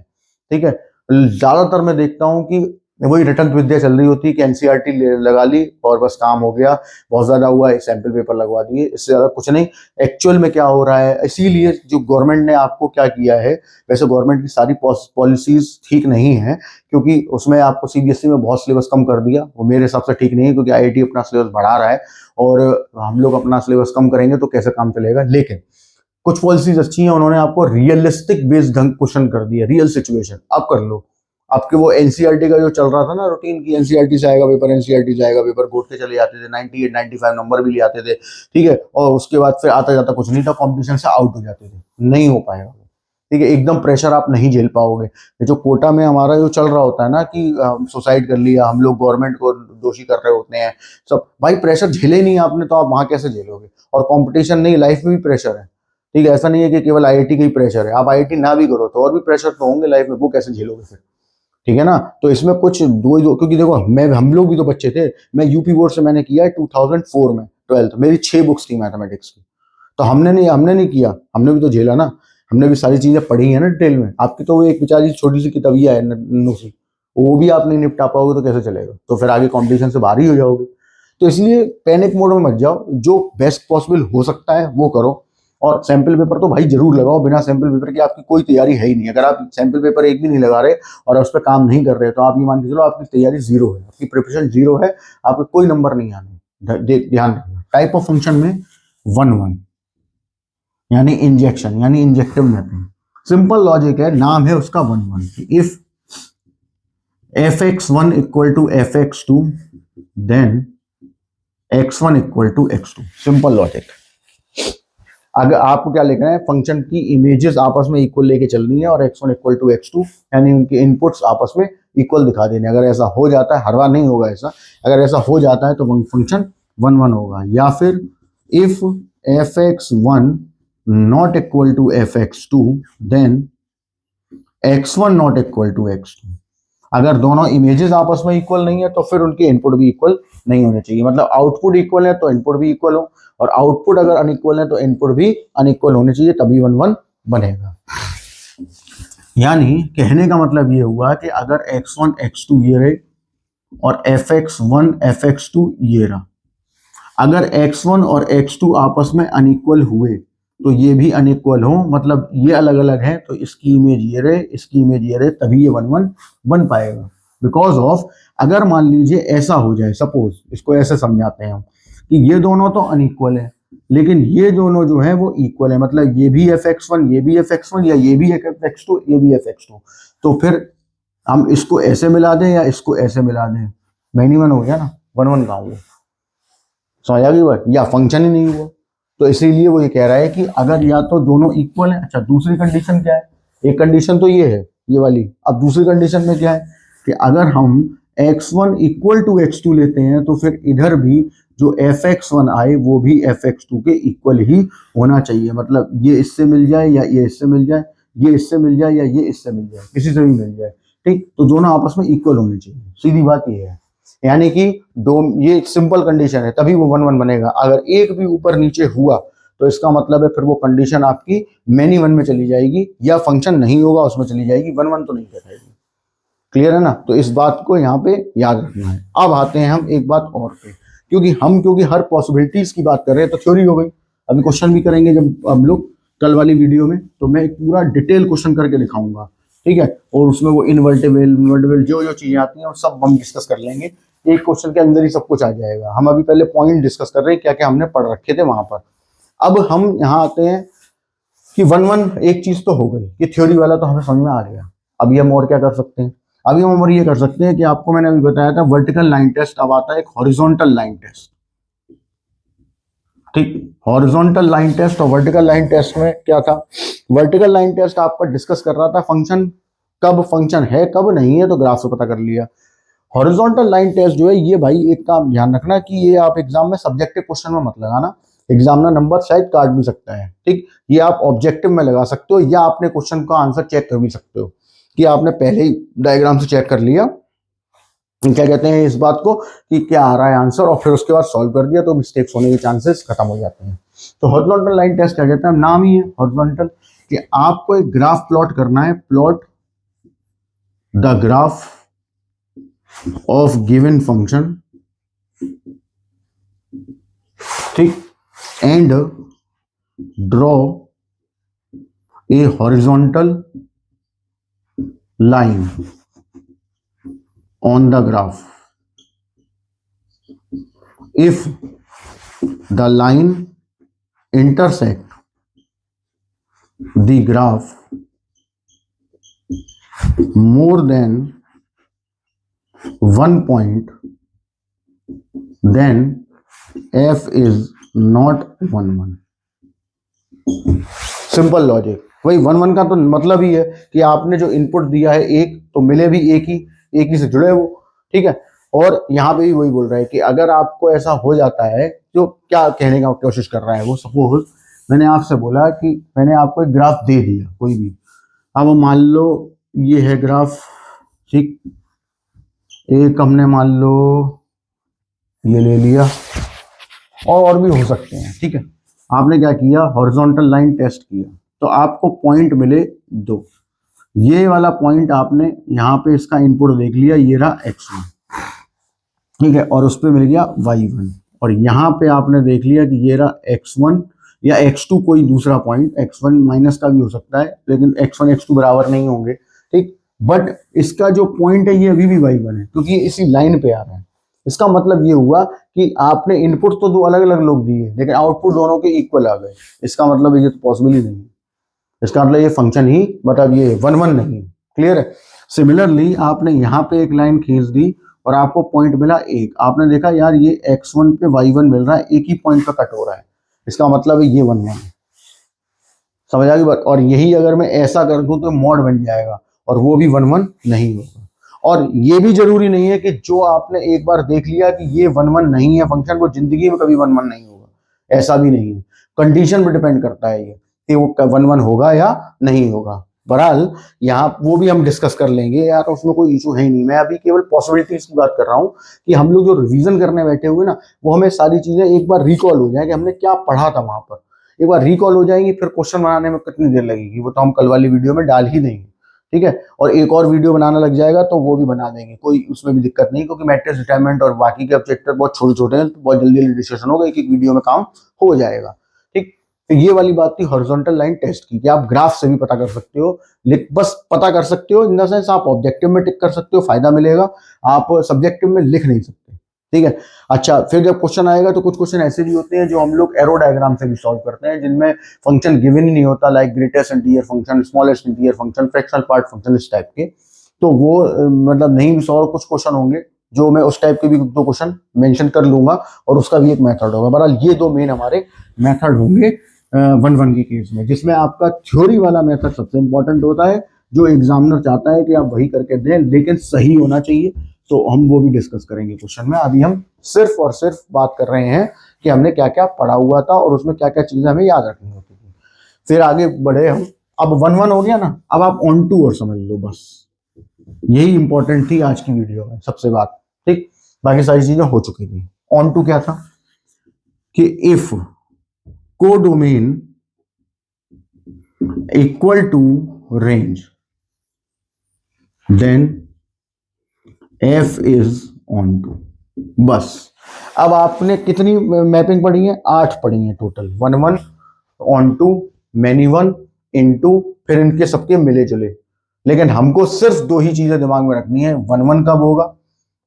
[SPEAKER 1] ठीक है। ज्यादातर मैं देखता हूँ कि वही रटंत विद्या चल रही होती है कि एनसीईआरटी लगा ली और बस काम हो गया, बहुत ज्यादा हुआ, सैंपल पेपर लगवा दिए, इससे ज्यादा कुछ नहीं। एक्चुअल में क्या हो रहा है, इसीलिए जो गवर्नमेंट ने आपको क्या किया है, वैसे गवर्नमेंट की सारी पॉलिसीज ठीक नहीं है, क्योंकि उसमें आपको सीबीएसई में बहुत सिलेबस कम कर दिया, वो मेरे हिसाब से ठीक नहीं है, क्योंकि आईआईटी अपना सिलेबस बढ़ा रहा है और हम लोग अपना सिलेबस कम करेंगे तो कैसे काम चलेगा। लेकिन कुछ पॉलिसीज अच्छी हैं, उन्होंने आपको रियलिस्टिक बेस्ड ढंग क्वेश्चन कर दिया, रियल सिचुएशन आप कर लो। आपके वो एनसीईआरटी का जो चल रहा था ना रूटीन की, एनसीईआरटी से आएगा पेपर, एनसीईआरटी से आएगा पेपर, घोट के चले जाते थे, 98 95 नंबर भी ले आते थे, ठीक है, और उसके बाद फिर आता जाता कुछ नहीं था, कॉम्पिटिशन से आउट हो जाते थे। नहीं हो पाएगा, ठीक है, एकदम प्रेशर आप नहीं झेल पाओगे। ये जो कोटा में हमारा जो चल रहा होता है ना कि सुसाइड कर लिया, हम लोग गवर्नमेंट को दोषी कर रहे होते हैं सब, भाई प्रेशर झेले नहीं आपने तो आप वहां कैसे झेलोगे। और कंपटीशन नहीं, लाइफ में भी प्रेशर है, ठीक है, ऐसा नहीं है कि केवल आईआईटी का ही प्रेशर है, आप आईआईटी ना भी करो तो और भी प्रेशर तो होंगे लाइफ में, वो कैसे झेलोगे फिर, ठीक है ना। तो इसमें कुछ दो, क्योंकि देखो हम लोग भी तो बच्चे थे, मैं यूपी बोर्ड से मैंने किया है 2004 में 12th, मेरी 6 बुक्स थी मैथमेटिक्स की, तो हमने नहीं किया, हमने भी तो झेला ना, हमने भी सारी चीजें पढ़ी है ना डिटेल में। आपकी तो वो एक बेचारी छोटी सी किताबिया है नन्नू सी, वो भी आप नहीं निपटा पाओगे तो कैसे चलेगा, तो फिर आगे कॉम्पिटिशन से बाहर ही हो जाओगे। तो इसलिए पैनिक मोड में मत जाओ, जो बेस्ट पॉसिबल हो सकता है वो करो, और सैंपल पेपर तो भाई जरूर लगाओ, बिना सैंपल पेपर के आपकी कोई तैयारी है ही नहीं। अगर आप सैंपल पेपर एक भी नहीं लगा रहे और उस पर काम नहीं कर रहे तो आप ये मान के चलो आपकी तैयारी जीरो है, आपकी प्रिपरेशन जीरो है, आपको कोई नंबर नहीं आने। ध्यान रखना, टाइप ऑफ फंक्शन में 1 यानी इंजेक्शन, यानी इंजेक्टिव मैपिंग, सिंपल लॉजिक है, नाम है उसका 1 if fx1 equal to fx2 then x1 equal to x2, simple logic. अगर आपको क्या लिखना है, फंक्शन की इमेजेस आपस में इक्वल लेके चलनी है और x1 इक्वल टू x2, यानी उनके इनपुट्स आपस में इक्वल दिखा देने। अगर ऐसा हो जाता है, हर बार नहीं होगा ऐसा, अगर ऐसा हो जाता है तो फंक्शन 1 होगा। या फिर if fx1 not equal to fx2 then x1 not equal to x2। अगर दोनों इमेजेस आपस में इक्वल नहीं है तो फिर उनके इनपुट भी इक्वल नहीं होने चाहिए, मतलब आउटपुट इक्वल है तो इनपुट भी इक्वल हो, और आउटपुट अगर अनइक्वल है तो इनपुट भी अनइक्वल होने चाहिए, तभी 1 बनेगा। यानी कहने का मतलब ये हुआ कि अगर x1 x2 ये रहे और fx1 fx2 ये रहा, अगर x1 और x2 आपस में अनइक्वल हुए तो ये भी अनइक्वल हो, मतलब ये अलग अलग है, तो इसकी इमेज ये रहे, इसकी इमेज ये रहे, तभी ये 1 बन पाएगा। बिकॉज ऑफ, अगर मान लीजिए ऐसा हो जाए, सपोज इसको ऐसे समझाते हैं हम कि ये दोनों तो अनइक्वल है लेकिन ये दोनों जो है वो इक्वल है, मतलब ये भी fx1 ये भी fx1, या ये भी fx2 ये भी fx2, तो फिर हम इसको ऐसे मिला दें या इसको ऐसे मिला दें, मैनी 1 हो गया ना, 1 कहाँ हुआ, समझ आ गई बात, या फंक्शन ही नहीं हुआ। तो इसीलिए वो ये कह रहा है कि अगर या तो दोनों इक्वल है। अच्छा, दूसरी कंडीशन क्या है, एक कंडीशन तो ये है ये वाली, अब दूसरी कंडीशन में क्या है कि अगर हम x1 इक्वल टू x2 लेते हैं तो फिर इधर भी जो fx1 आए वो भी fx2 के इक्वल ही होना चाहिए, मतलब ये इससे मिल जाए या ये इससे मिल जाए, ये इससे मिल जाए या ये इससे मिल जाए, किसी से भी मिल जाए, ठीक, तो दोनों आपस में इक्वल होने चाहिए, सीधी बात ये है। यानी कि ये सिंपल कंडीशन है, तभी वो 1 1 बनेगा। अगर एक भी ऊपर नीचे हुआ तो इसका मतलब है फिर वो कंडीशन आपकी मैनी 1 में चली जाएगी, या फंक्शन नहीं होगा उसमें चली जाएगी, 1 1 तो नहीं कहलाएगी। क्लियर है ना? तो इस बात को यहाँ पे याद रखना है। अब आते हैं हम एक बात और पे, क्योंकि हर पॉसिबिलिटीज की बात कर रहे हैं तो थ्योरी हो गई। अभी क्वेश्चन भी करेंगे जब हम लोग कल वाली वीडियो में, तो मैं एक पूरा डिटेल क्वेश्चन करके दिखाऊंगा, ठीक है। और उसमें वो इन्वर्टेबल जो जो चीजें आती हैं वो सब हम डिस्कस कर लेंगे। एक क्वेश्चन के अंदर ही सब कुछ आ जाएगा। हम अभी पहले पॉइंट डिस्कस कर रहे हैं, क्या क्या हमने पढ़ रखे थे वहां पर। अब हम यहाँ आते हैं कि 1 1 एक चीज तो हो गई, ये थ्योरी वाला तो हमें समझ में आ गया। अभी हम और क्या कर सकते हैं? अभी हम और ये कर सकते हैं कि आपको मैंने अभी बताया था वर्टिकल लाइन टेस्ट, अब आता है एक हॉरिजॉन्टल लाइन टेस्ट। ठीक, हॉरिजॉन्टल लाइन टेस्ट और वर्टिकल लाइन टेस्ट में क्या था? वर्टिकल लाइन टेस्ट आपका डिस्कस कर रहा था फंक्शन कब फंक्शन है कब नहीं है, तो ग्राफ से पता कर लिया। हॉरिजॉन्टल लाइन टेस्ट जो है ये भाई एक काम ध्यान रखना कि ये आप एग्जाम में सब्जेक्टिव क्वेश्चन में मत लगाना, एग्जामिनर नंबर शायद काट भी सकता है। ठीक, ये आप ऑब्जेक्टिव में लगा सकते हो, या आपने क्वेश्चन का आंसर चेक कर भी सकते हो कि आपने पहले ही डायग्राम से चेक कर लिया, क्या कहते हैं इस बात को, कि क्या आ रहा है आंसर, और फिर उसके बाद सॉल्व कर दिया, तो मिस्टेक्स होने के चांसेस खत्म हो जाते हैं। तो हॉरिजॉन्टल लाइन टेस्ट क्या कहते हैं? नाम ही है हॉरिजॉन्टल, कि आपको एक ग्राफ प्लॉट करना है, plot the graph of given function, ठीक, and draw a horizontal line on the graph if the line intersect the graph more than 1 point, then f is not 1 1। Simple logic. वही 1 1 का तो मतलब ही है कि आपने जो इनपुट दिया है एक, तो मिले भी एक ही से जुड़े वो, ठीक है। और यहाँ पे भी वही बोल रहा है कि अगर आपको ऐसा हो जाता है, जो क्या कहने का कोशिश कर रहा है वो, सपोज मैंने आपसे बोला कि मैंने आपको एक ग्राफ दे दिया कोई भी, अब मान लो ये है ग्राफ, ठीक, एक हमने मान लो ये ले लिया, और भी हो सकते हैं, ठीक है। आपने क्या किया? हॉरिजॉन्टल लाइन टेस्ट किया, तो आपको पॉइंट मिले 2। ये वाला पॉइंट आपने यहाँ पे इसका इनपुट देख लिया, ये रहा x1, ठीक है, और उस पर मिल गया y1, और यहाँ पे आपने देख लिया कि ये रहा x1 या x2, कोई दूसरा पॉइंट, x1 माइनस का भी हो सकता है, लेकिन x1 x2 बराबर नहीं होंगे, ठीक। बट इसका जो पॉइंट है ये अभी भी y1 है, क्योंकि इसी लाइन पे आ रहा है। इसका मतलब ये हुआ कि आपने इनपुट तो 2 अलग अलग लोग दिए, लेकिन आउटपुट दोनों के इक्वल आ गए। इसका मतलब ये तो पॉसिबल ही नहीं है। इसका मतलब ये फंक्शन ही, मतलब ये 1 1 नहीं। क्लियर है? सिमिलरली आपने यहाँ पे एक लाइन खींच दी और आपको पॉइंट मिला 1, आपने देखा यार ये x1 पे y1 मिल रहा है, एक ही पॉइंट पे कट हो रहा है, इसका मतलब है ये 1 1। समझ आ गई बात? और यही अगर मैं ऐसा कर दूं तो मॉड बन जाएगा, और वो भी 1 1 नहीं होगा। और ये भी जरूरी नहीं है कि जो आपने एक बार देख लिया कि ये 1 1 नहीं है फंक्शन, वो जिंदगी में कभी 1 1 नहीं होगा, ऐसा भी नहीं है। कंडीशन पे डिपेंड करता है ये कि वो 1 1 होगा या नहीं होगा। बहरहाल यहाँ वो भी हम डिस्कस कर लेंगे यार, उसमें कोई इशू है ही नहीं। मैं अभी केवल पॉसिबिलिटीज की बात कर रहा हूँ कि हम लोग जो रिवीजन करने बैठे हुए ना, वो हमें सारी चीजें एक बार रिकॉल हो जाए कि हमने क्या पढ़ा था वहां पर, एक बार रिकॉल हो जाएंगी, फिर क्वेश्चन बनाने में कितनी देर लगेगी वो तो हम कल वाली वीडियो में डाल ही देंगे, ठीक है। और एक और वीडियो बनाना लग जाएगा तो वो भी बना देंगे, कोई उसमें भी दिक्कत नहीं, क्योंकि मैट्रिक्स डिटरमिनेंट और बाकी के चैप्टर बहुत छोटे छोटे हैं, तो बहुत जल्दी जल्दी डिस्कशन होगा, एक एक वीडियो में काम हो जाएगा, ठीक। तो ये वाली बात थी हॉरिजॉन्टल लाइन टेस्ट की, कि आप ग्राफ से भी पता कर सकते हो, बस पता कर सकते हो इन द सेंस, आप ऑब्जेक्टिव में टिक कर सकते हो, फायदा मिलेगा, आप सब्जेक्टिव में लिख नहीं सकते, ठीक है। अच्छा, फिर जब क्वेश्चन आएगा तो कुछ क्वेश्चन ऐसे भी होते हैं जो हम लोग एरो डायग्राम से भी सॉल्व करते हैं, जिनमें फंक्शन गिवन ही नहीं होता, like greatest integer function, smallest integer function, fractional part function, इस टाइप के। तो वो मतलब नहीं भी सॉल्व, कुछ क्वेश्चन होंगे जो मैं उस टाइप के भी 2 क्वेश्चन मेंशन कर लूंगा, और उसका भी एक मेथड होगा। बहरहाल ये 2 मेन हमारे मेथड होंगे 1 1 के केस में, जिसमें आपका थ्योरी वाला मेथड सबसे इंपॉर्टेंट होता है, जो एग्जामिनर चाहता है कि आप वही करके दें, लेकिन सही होना चाहिए। तो हम वो भी डिस्कस करेंगे क्वेश्चन में। अभी हम सिर्फ और सिर्फ बात कर रहे हैं कि हमने क्या क्या पढ़ा हुआ था और उसमें क्या क्या चीजें हमें याद रखनी होती थी। फिर आगे बढ़े हम। अब 1 1 हो गया ना, अब आप ऑन टू और समझ लो, बस यही इंपॉर्टेंट थी आज की वीडियो में सबसे बात, ठीक। बाकी सारी चीजें हो चुकी थी। ऑन टू क्या था कि if codomain equal to range then F is onto. बस अब आपने कितनी मैपिंग पढ़ी है? 8 पढ़ी है टोटल। 1 1 onto, many one, into, फिर इनके सबके मिले जुले। लेकिन हमको सिर्फ 2 ही चीजें दिमाग में रखनी है, 1 1 कब होगा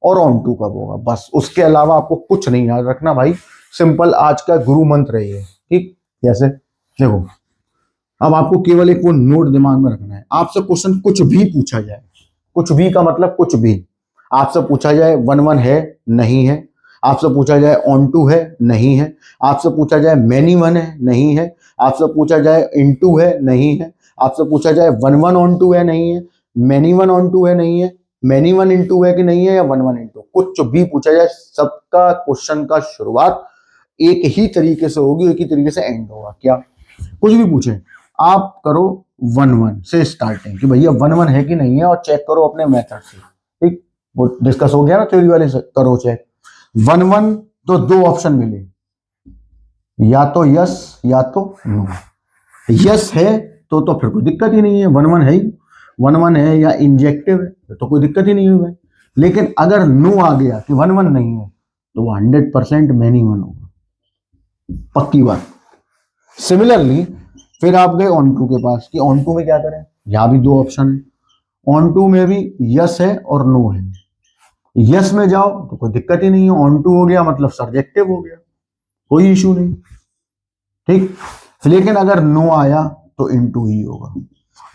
[SPEAKER 1] और ऑन टू कब होगा, बस। उसके अलावा आपको कुछ नहीं याद रखना भाई। सिंपल आज का गुरु मंत्र है ये, ठीक। जैसे देखो, अब आपको केवल एक वो नोट दिमाग में रखना है। आपसे क्वेश्चन कुछ भी पूछा जाए, कुछ भी का मतलब कुछ भी, आपसे पूछा जाए 1 1 है, नहीं है। आपसे पूछा जाए ऑन टू है, नहीं है। आपसे पूछा जाए मैनी वन है, नहीं है। आपसे पूछा जाए इन टू है, नहीं है। आपसे पूछा जाए 1 1 ऑन टू है, नहीं है। मैनी वन ऑन टू है, नहीं है। मैनी वन इन टू है कि नहीं है, या 1 1 इन टू, कुछ भी पूछा जाए, सबका क्वेश्चन का शुरुआत एक ही तरीके से होगी, एक ही तरीके से एंड होगा। क्या? कुछ भी पूछे आप करो 1 1 से स्टार्टिंग कि भैया 1 1 है कि नहीं है, और चेक करो अपने मेथड से, ठीक। वो डिस्कस हो गया ना थ्योरी वाले से, करो चेक। 1 1 तो 2 ऑप्शन मिले, या तो यस या तो नो। यस है तो फिर कोई दिक्कत ही नहीं है, 1 1 है ही। 1 1 है या इंजेक्टिव है तो कोई दिक्कत ही नहीं हुई। लेकिन अगर नो आ गया कि 1 1 नहीं है, तो वो 100% मैनी वन होगा, पक्की बात। सिमिलरली फिर आप गए ऑन टू के पास कि ऑन टू में क्या करें, यहां भी 2 ऑप्शन है। ऑन टू में भी यस है और नो है। यस में जाओ तो कोई दिक्कत ही नहीं है, ऑन टू हो गया मतलब सब्जेक्टिव हो गया, कोई इशू नहीं, ठीक। लेकिन अगर नो आया तो इनटू ही होगा।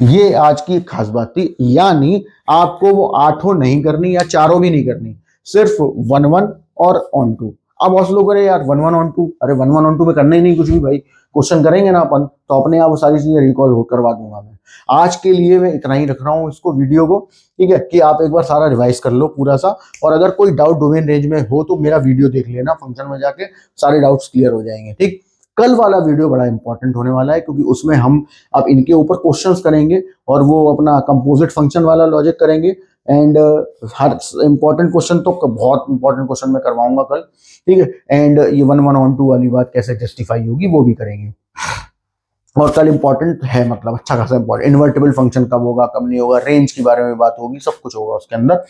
[SPEAKER 1] ये आज की खास बात थी। यानी आपको वो 8 नहीं करनी या 4 भी नहीं करनी, सिर्फ 1 1 और ऑन टू। अब बहुत लोग करे यार 1 1 ऑन टू, अरे 1 1 ऑन टू में करना ही नहीं कुछ भी भाई, क्वेश्चन करेंगे ना अपन तो अपने आप वो सारी चीजें रिकॉल करवा दूंगा मैं। आज के लिए मैं इतना ही रख रहा हूँ इसको, वीडियो को, ठीक है, कि आप एक बार सारा रिवाइज कर लो पूरा सा। और अगर कोई डाउट डोमेन रेंज में हो तो मेरा वीडियो देख लेना, फंक्शन में जाके सारे डाउट्स क्लियर हो जाएंगे, ठीक। कल वाला वीडियो बड़ा इंपॉर्टेंट होने वाला है, क्योंकि उसमें हम अब इनके ऊपर क्वेश्चंस करेंगे और वो अपना कंपोजिट फंक्शन वाला लॉजिक करेंगे। एंड हर इंपॉर्टेंट क्वेश्चन तो बहुत इंपॉर्टेंट क्वेश्चन मैं करवाऊंगा कल, ठीक है। एंड ये 1 1 ऑन टू वाली बात कैसे जस्टिफाई होगी वो भी करेंगे। और कल इंपॉर्टेंट है, मतलब अच्छा खासा इंपॉर्टेंट, इन्वर्टिबल फंक्शन कब होगा कब नहीं होगा, रेंज के बारे में बात होगी, सब कुछ होगा उसके अंदर,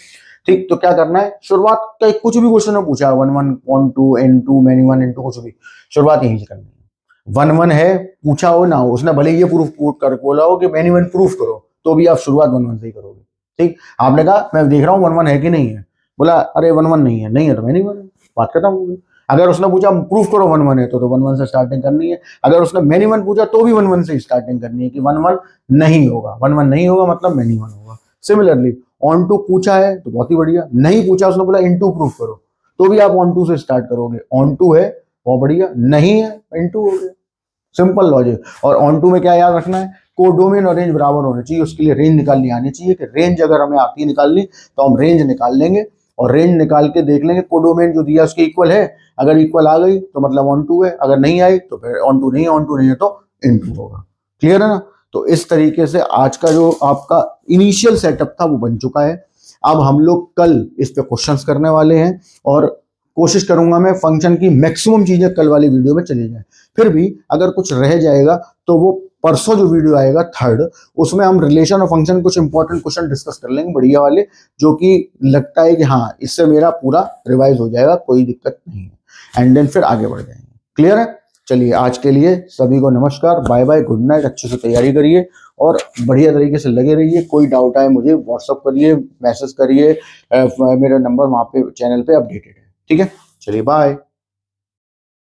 [SPEAKER 1] ठीक। तो क्या करना है, शुरुआत का कुछ भी क्वेश्चन में पूछा 1 1 onto, into, many one, into, कुछ भी, शुरुआत यहीं से करनी है। 1 1 है, पूछा हो ना हो, उसने भले ये प्रूफ कर बोला हो कि मैनी वन प्रूफ करो, तो भी आप शुरुआत 1 1 से ही करोगे, ठीक। आपने कहा मैं देख रहा हूँ 1 1 है कि नहीं है, बोला अरे 1 1 नहीं है, नहीं है तो मैनी वन, बात खत्म हो गई। अगर उसने पूछा प्रूफ करो 1 1 है तो 1 1 से स्टार्टिंग करनी है। अगर उसने मैनी वन पूछा तो भी 1 1 से स्टार्टिंग करनी है कि 1 1 नहीं होगा, 1 1 नहीं होगा मतलब मैनी वन होगा। सिमिलरली ऑन टू पूछा है तो बहुत ही बढ़िया, नहीं पूछा उसने बोला इन टू प्रूफ करो, तो भी आप ऑन टू से स्टार्ट करोगे। ऑन टू है बहुत बढ़िया, नहीं है इन टू हो गया, सिंपल लॉजिक। और ऑन टू में क्या याद रखना है, कोडोमेन और रेंज बराबर होने चाहिए, उसके लिए रेंज निकालनी आनी चाहिए कि रेंज अगर हमें आती है निकालनी तो हम रेंज निकाल लेंगे, और रेंज निकाल के देख लेंगे कोडोमेन जो दिया उसके इक्वल है। अगर इक्वल आ गई तो मतलब ऑन टू है, अगर नहीं आई तो फिर ऑन टू नहीं है, ऑन टू नहीं है तो इन टू होगा। क्लियर है ना? तो इस तरीके से आज का जो आपका इनिशियल सेटअप था वो बन चुका है। अब हम लोग कल इस पे क्वेश्चंस करने वाले हैं, और कोशिश करूंगा मैं फंक्शन की मैक्सिमम चीजें कल वाली वीडियो में चली जाए। फिर भी अगर कुछ रह जाएगा तो वो परसों जो वीडियो आएगा 3rd, उसमें हम रिलेशन और फंक्शन कुछ इंपॉर्टेंट क्वेश्चन डिस्कस कर लेंगे बढ़िया वाले, जो कि लगता है कि हाँ इससे मेरा पूरा रिवाइज हो जाएगा, कोई दिक्कत नहीं है। एंड देन फिर आगे बढ़ जाएंगे। क्लियर है? चलिए आज के लिए सभी को नमस्कार, बाय बाय, गुड नाइट। अच्छे से तैयारी करिए और बढ़िया तरीके से लगे रहिए। कोई डाउट आए मुझे व्हाट्सअप करिए, मैसेज करिए, मेरा नंबर वहाँ पे चैनल पे अपडेटेड है, ठीक है। चलिए बाय।